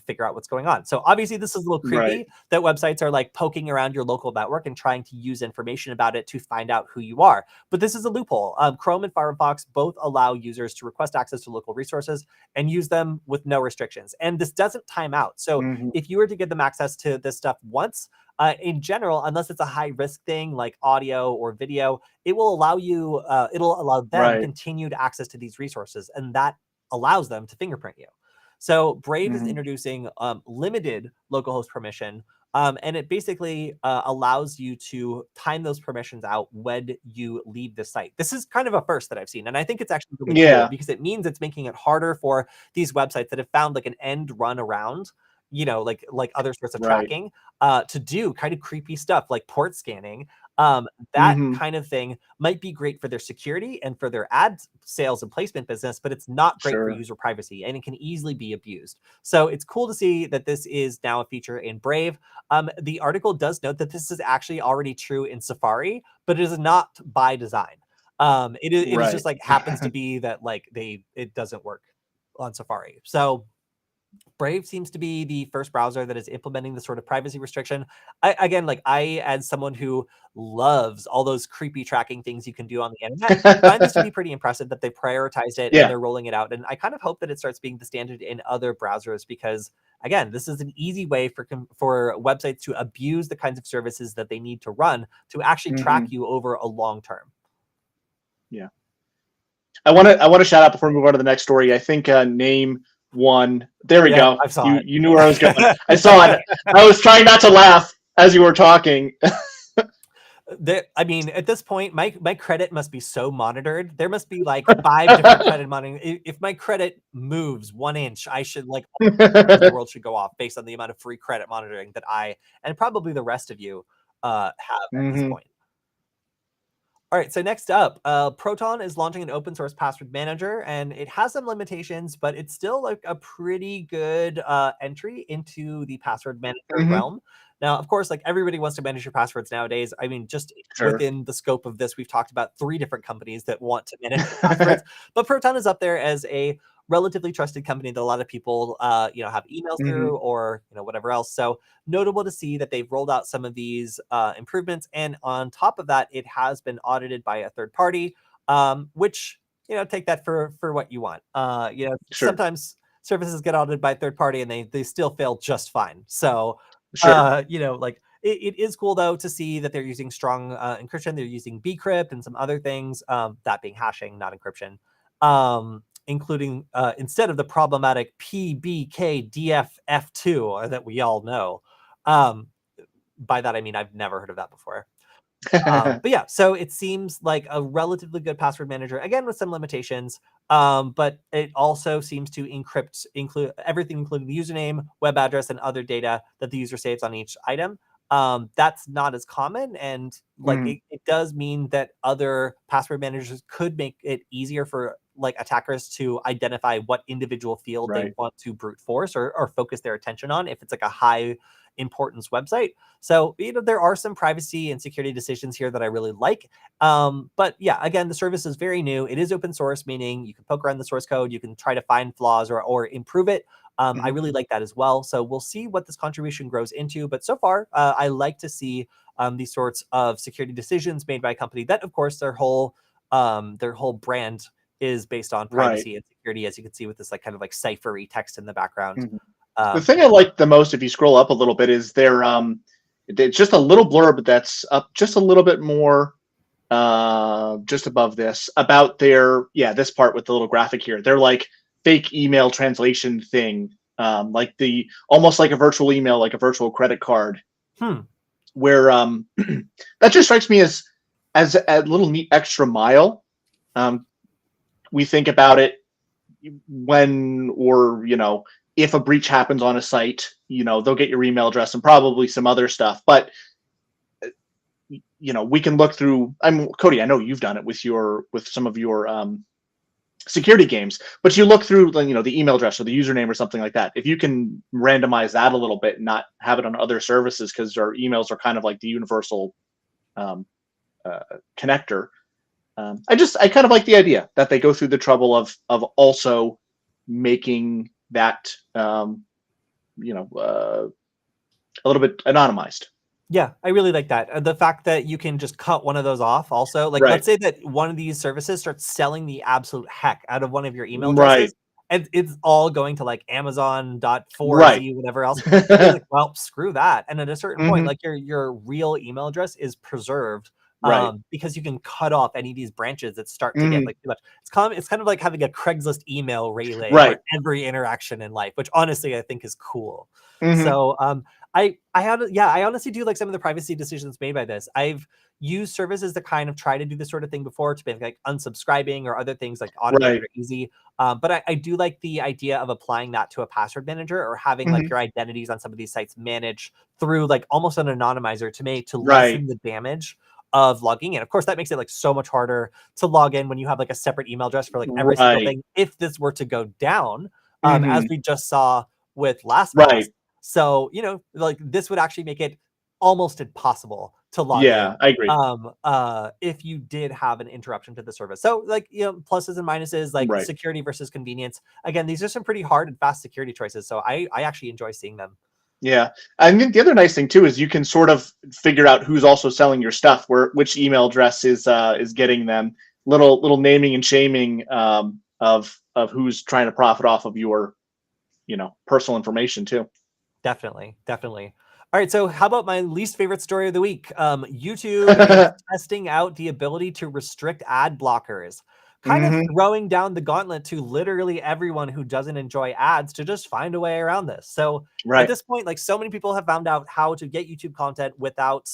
figure out what's going on. So obviously this is a little Right. creepy that websites are like poking around your local network and trying to use information about it to find out who you are. But this is a loophole. Chrome and Firefox both allow users to request access to local resources and use them with no restrictions. And this doesn't time out. So Mm-hmm. if you were to give them access to this stuff once, in general, unless it's a high risk thing like audio or video, it'll allow them Right. continued access to these resources, and that allows them to fingerprint you. So Brave is Mm-hmm. introducing limited localhost permission, and it basically allows you to time those permissions out when you leave the site. This is kind of a first that I've seen, and I think it's actually really cool Yeah. because it means it's making it harder for these websites that have found like an end run around, like other sorts of Right. tracking, to do kind of creepy stuff like port scanning. That Mm-hmm. kind of thing might be great for their security and for their ad sales and placement business, but it's not great for Sure. user privacy and it can easily be abused. So it's cool to see that this is now a feature in Brave. The article does note that this is actually already true in Safari, but it is not by design. It is Right. just like happens to be that like it doesn't work on Safari. So Brave seems to be the first browser that is implementing this sort of privacy restriction. I, as someone who loves all those creepy tracking things you can do on the internet, find this to be pretty impressive that they prioritized it and Yeah. they're rolling it out. And I kind of hope that it starts being the standard in other browsers because, again, this is an easy way for websites to abuse the kinds of services that they need to run to actually track Mm-hmm. you over a long term. Yeah. I want to shout out before we move on to the next story. I think name one. There we Yep, go. I saw You knew where I was going. it. I saw it. I was trying not to laugh as you were talking. I mean, at this point, my credit must be so monitored. There must be like 5 different credit monitoring. If my credit moves 1 inch, I should like all the alarms in the world should go off based on the amount of free credit monitoring that I and probably the rest of you have at this Mm-hmm. point. All right, so next up, Proton is launching an open source password manager, and it has some limitations, but it's still like a pretty good entry into the password manager Mm-hmm. realm. Now, of course, like everybody wants to manage your passwords nowadays. I mean, just Sure. within the scope of this, we've talked about 3 different companies that want to manage your passwords, but Proton is up there as a relatively trusted company that a lot of people, have emails Mm-hmm. through or whatever else. So notable to see that they've rolled out some of these improvements. And on top of that, it has been audited by a third party, which, take that for what you want. Sure. Sometimes services get audited by a third party and they still fail just fine. So, Sure. like it is cool though to see that they're using strong encryption. They're using bcrypt and some other things, that being hashing, not encryption. Including instead of the problematic PBKDFF2 that we all know. Um, by that I mean I've never heard of that before. But yeah, so it seems like a relatively good password manager, again with some limitations. But it also seems to include everything, including the username, web address, and other data that the user saves on each item. That's not as common, and like Mm-hmm. it does mean that other password managers could make it easier for like attackers to identify what individual field they Right. want to brute force or focus their attention on if it's like a high importance website. So, there are some privacy and security decisions here that I really like. But yeah, again, the service is very new. It is open source, meaning you can poke around the source code, you can try to find flaws or improve it. I Mm-hmm. really like that as well. So we'll see what this contribution grows into. But so far, I like to see these sorts of security decisions made by a company that, of course, their whole brand is based on Right. privacy and security, as you can see with this like kind of like ciphery text in the background. Mm-hmm. The Um, thing I like the most, if you scroll up a little bit, is it's just a little blurb that's up just a little bit more, just above this, about this part with the little graphic here. They're like fake email translation thing, like the almost like a virtual email, like a virtual credit card. hmm. where that just strikes me as a little neat extra mile. We think about it when, or if a breach happens on a site, they'll get your email address and probably some other stuff. But we can look through. Kody, I know you've done it with some of your security games, but you look through the email address or the username or something like that. If you can randomize that a little bit and not have it on other services, because our emails are kind of like the universal connector. I kind of like the idea that they go through the trouble of also making that a little bit anonymized. Yeah, I really like that. The fact that you can just cut one of those off also. Like, Right. let's say that one of these services starts selling the absolute heck out of one of your email Right. addresses, and it's all going to like Amazon.4Z, Right. whatever else. You can be like, well, screw that. And at a certain point, Mhm. like your real email address is preserved Right. because you can cut off any of these branches that start to get Mhm. like too much. It's kind of like having a Craigslist email relay Right. for every interaction in life, which honestly I think is cool. Mhm. So I honestly do like some of the privacy decisions made by this. I've used services that kind of try to do this sort of thing before, to be like unsubscribing or other things like automated Right. or easy. But I do like the idea of applying that to a password manager, or having like Mhm. your identities on some of these sites managed through like almost an anonymizer to Right. lessen the damage of logging in. Of course, that makes it like so much harder to log in when you have like a separate email address for like every single Right. thing. If this were to go down, as Mhm. we just saw with LastPass. Right. So, like this would actually make it almost impossible to log in Yeah, I agree. if you did have an interruption to the service. So like, pluses and minuses, like Right. security versus convenience. Again, these are some pretty hard and fast security choices. So I actually enjoy seeing them. Yeah. I think the other nice thing too is you can sort of figure out who's also selling your stuff, which email address is getting them. Little naming and shaming of who's trying to profit off of your personal information too. Definitely, definitely. All right, so how about my least favorite story of the week? YouTube is testing out the ability to restrict ad blockers, kind of Hmm. throwing down the gauntlet to literally everyone who doesn't enjoy ads to just find a way around this. So at Right. this point, like so many people have found out how to get YouTube content without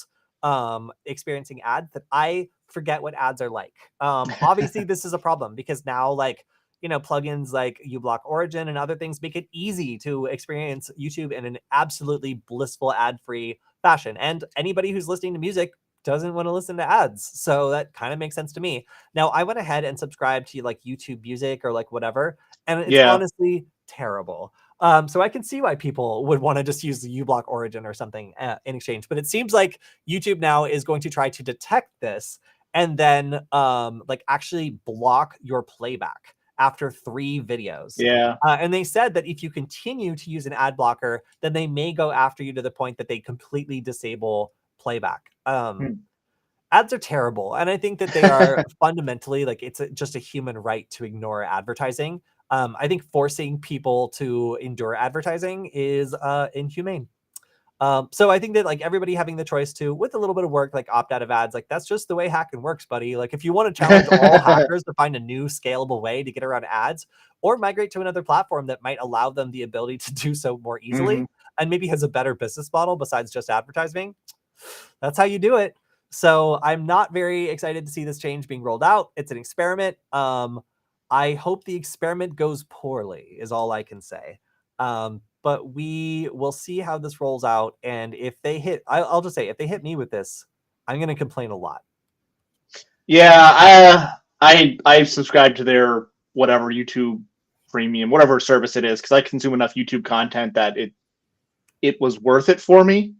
experiencing ads, that I forget what ads are like. Obviously, this is a problem because now like plugins like uBlock Origin and other things make it easy to experience YouTube in an absolutely blissful ad-free fashion. And anybody who's listening to music doesn't want to listen to ads. So that kind of makes sense to me. Now, I went ahead and subscribed to like YouTube Music or like whatever, and it's Yeah. honestly terrible. So I can see why people would want to just use the uBlock Origin or something in exchange. But it seems like YouTube now is going to try to detect this and then like actually block your playback after 3 videos. Yeah. And they said that if you continue to use an ad blocker, then they may go after you to the point that they completely disable playback. Hmm. Ads are terrible, and I think that they are fundamentally like just a human right to ignore advertising. I think forcing people to endure advertising is inhumane. So I think that like everybody having the choice to, with a little bit of work, like opt out of ads, like that's just the way hacking works, buddy. Like if you want to challenge all hackers to find a new scalable way to get around ads, or migrate to another platform that might allow them the ability to do so more Hmm. easily, and maybe has a better business model besides just advertising, that's how you do it. So I'm not very excited to see this change being rolled out. It's an experiment. I hope the experiment goes poorly, is all I can say. But we will see how this rolls out. And if they hit, I'll just say, if they hit me with this, I'm going to complain a lot. Yeah. I subscribe to their whatever YouTube Premium, whatever service it is, because I consume enough YouTube content that it was worth it for me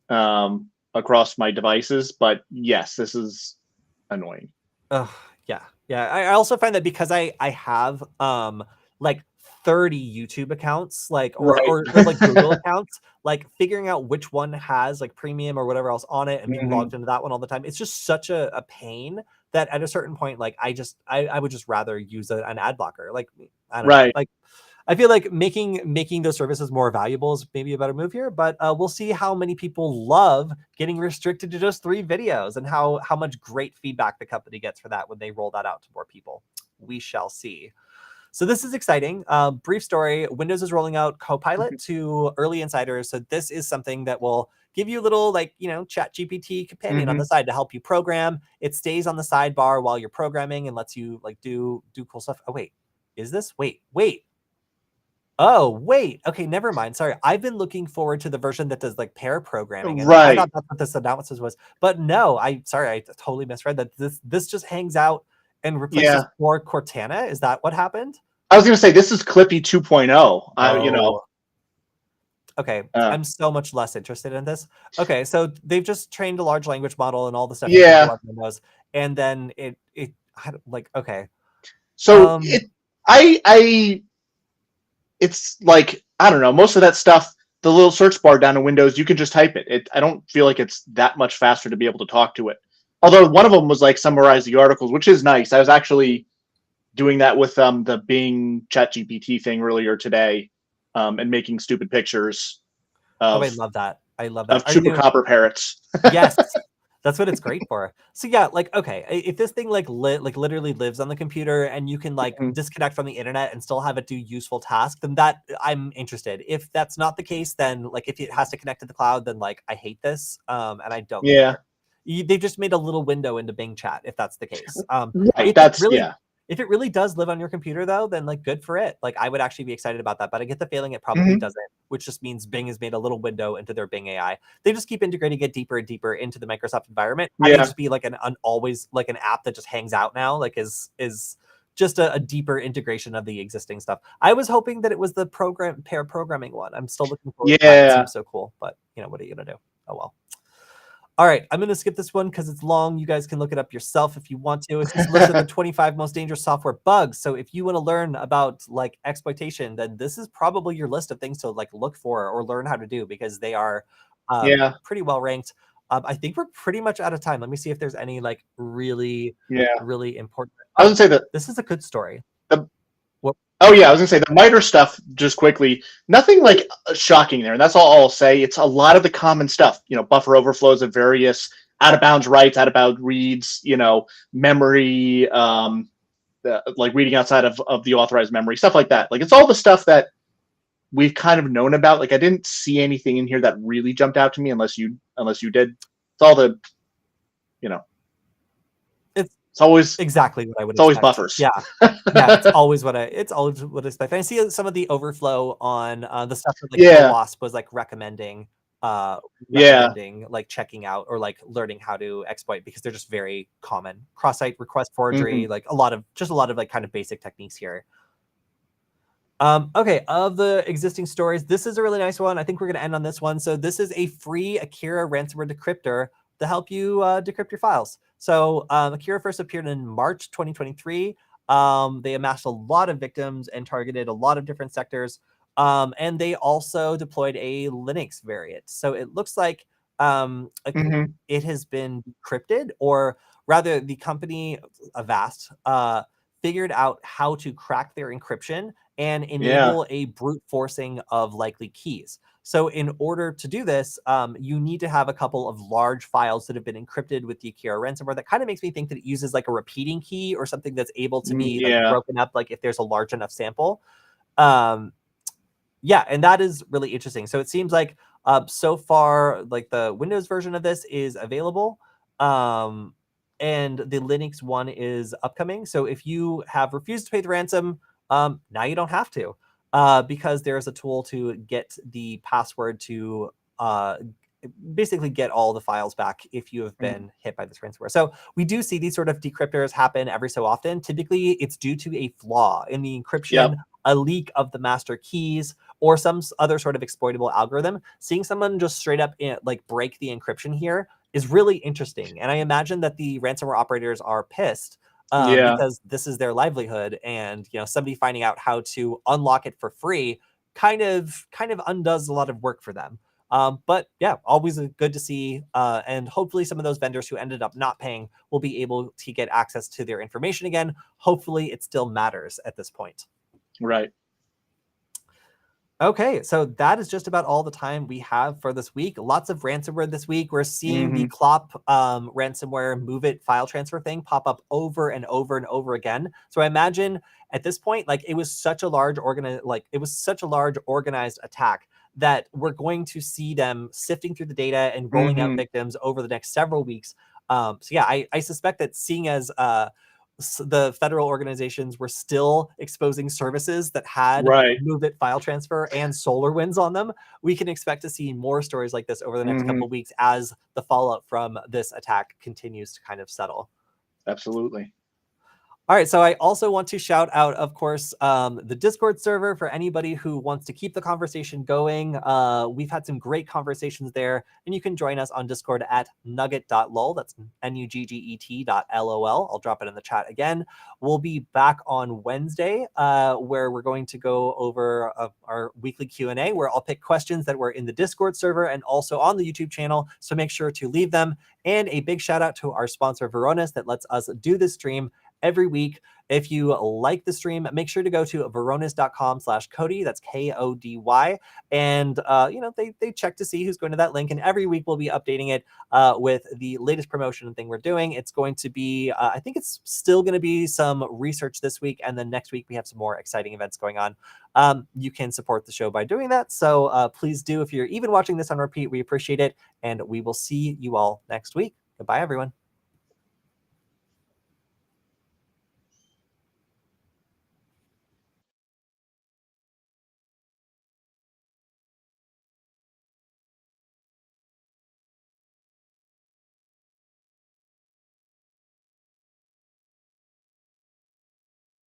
across my devices. But yes, this is annoying. Ugh, yeah, yeah. I also find that because I have like 30 YouTube accounts, like Right. or like Google accounts, like figuring out which one has like premium or whatever else on it and being Hmm. logged into that one all the time, it's just such a pain that at a certain point, like I would just rather use an ad blocker. Like I don't know. Right. Like I feel like making those services more valuable is maybe a better move here, but we'll see how many people love getting restricted to just 3 videos, and how much great feedback the company gets for that when they roll that out to more people. We shall see. So this is exciting. Brief story, Windows is rolling out Copilot to early insiders. So this is something that will give you a little like, chat GPT companion on the side to help you program. It stays on the sidebar while you're programming and lets you like do cool stuff. Oh, wait, is this? Wait. Oh, wait. Okay, never mind. Sorry. I've been looking forward to the version that does like pair programming. And I thought Right. that's what this announcement was. But no, I totally misread that. This just hangs out and replaces Yeah. core Cortana. Is that what happened? I was going to say this is Clippy 2.0. Oh, okay. Uh, I'm so much less interested in this. Okay, so they've just trained a large language model and all the stuff you can do yeah. on Windows, and then like okay. So I it's like, I don't know, most of that stuff, the little search bar down in Windows, you can just type it. I don't feel like it's that much faster to be able to talk to it. Although one of them was like summarize the articles, which is nice. I was actually doing that with the Bing ChatGPT thing earlier today, and making stupid pictures Oh, I of love that. I love that. chupacabra parrots. Yes, that's what it's great for. So yeah, like okay, if this thing like literally lives on the computer and you can like disconnect from the internet and still have it do useful tasks, then that I'm interested. If that's not the case, then like if it has to connect to the cloud, then like I hate this, and I don't Yeah. care. They've just made a little window into Bing Chat if that's the case. Right. That's yeah. If it really does live on your computer, though, then like good for it. Like I would actually be excited about that, but I get the feeling it probably doesn't, which just means Bing has made a little window into their Bing AI. They just keep integrating it deeper and deeper into the Microsoft environment. Having it just be like an always like an app that just hangs out now, like is just a deeper integration of the existing stuff. I was hoping that it was the pair programming one. I'm still looking forward to that. It seems so cool, but what are you gonna do? Oh well. All right, I'm going to skip this one because it's long. You guys can look it up yourself if you want to. It's just listed the 25 most dangerous software bugs. So if you want to learn about like exploitation, then this is probably your list of things to like look for or learn how to do because they are pretty well ranked. I think we're pretty much out of time. Let me see if there's any like really important. I was gonna say that this is a good story. Oh yeah, I was gonna say the MITRE stuff just quickly. Nothing like shocking there, and that's all I'll say. It's a lot of the common stuff. Buffer overflows of various out of bounds writes, out of bounds reads. Memory, like reading outside of the authorized memory, stuff like that. Like it's all the stuff that we've kind of known about. Like I didn't see anything in here that really jumped out to me, unless you did. It's all the, It's always exactly what I would. It's always buffers. Yeah, it's always what I expect. I see some of the overflow on the stuff that like WASP was like recommending like checking out or like learning how to exploit because they're just very common. Cross-site request forgery, like a lot of like kind of basic techniques here. Okay, of the existing stories, this is a really nice one. I think we're going to end on this one. So this is a free Akira ransomware decryptor to help you decrypt your files. So Akira first appeared in March 2023. They amassed a lot of victims and targeted a lot of different sectors. And they also deployed a Linux variant. So it looks like it has been decrypted, or rather the company Avast figured out how to crack their encryption and enable a brute forcing of likely keys. So in order to do this, you need to have a couple of large files that have been encrypted with the Akira ransomware. That kind of makes me think that it uses like a repeating key or something that's able to be like broken up, like if there's a large enough sample. And that is really interesting. So it seems like so far, like the Windows version of this is available. And the Linux one is upcoming. So if you have refused to pay the ransom, now you don't have to. Because there's a tool to get the password to basically get all the files back if you have been hit by this ransomware. So we do see these sort of decryptors happen every so often. Typically, it's due to a flaw in the encryption, a leak of the master keys, or some other sort of exploitable algorithm. Seeing someone just straight up like break the encryption here is really interesting. And I imagine that the ransomware operators are pissed because this is their livelihood, and somebody finding out how to unlock it for free kind of undoes a lot of work for them. But yeah, always good to see, and hopefully some of those vendors who ended up not paying will be able to get access to their information again. Hopefully it still matters at this point. Right. Okay, so that is just about all the time we have for this week. Lots of ransomware this week. We're seeing the Clop ransomware move it file transfer thing pop up over and over and over again. So I imagine at this point, like it was such a large organized attack that we're going to see them sifting through the data and rolling out victims over the next several weeks. So yeah, I suspect that seeing as the federal organizations were still exposing services that had Right. Move It file transfer and SolarWinds on them, we can expect to see more stories like this over the next couple of weeks as the fallout from this attack continues to kind of settle. Absolutely. All right, so I also want to shout out, of course, the Discord server for anybody who wants to keep the conversation going. We've had some great conversations there, and you can join us on Discord at nugget.lol. That's nugget.lol. I'll drop it in the chat again. We'll be back on Wednesday, where we're going to go over our weekly Q&A, where I'll pick questions that were in the Discord server and also on the YouTube channel, so make sure to leave them. And a big shout out to our sponsor, Varonis, that lets us do this stream every week. If you like the stream, make sure to go to varonis.com/Kody. That's Kody. And, they check to see who's going to that link. And every week we'll be updating it with the latest promotion and thing we're doing. It's going to be, I think it's still going to be some research this week. And then next week we have some more exciting events going on. You can support the show by doing that. So please do. If you're even watching this on repeat, we appreciate it. And we will see you all next week. Goodbye, everyone.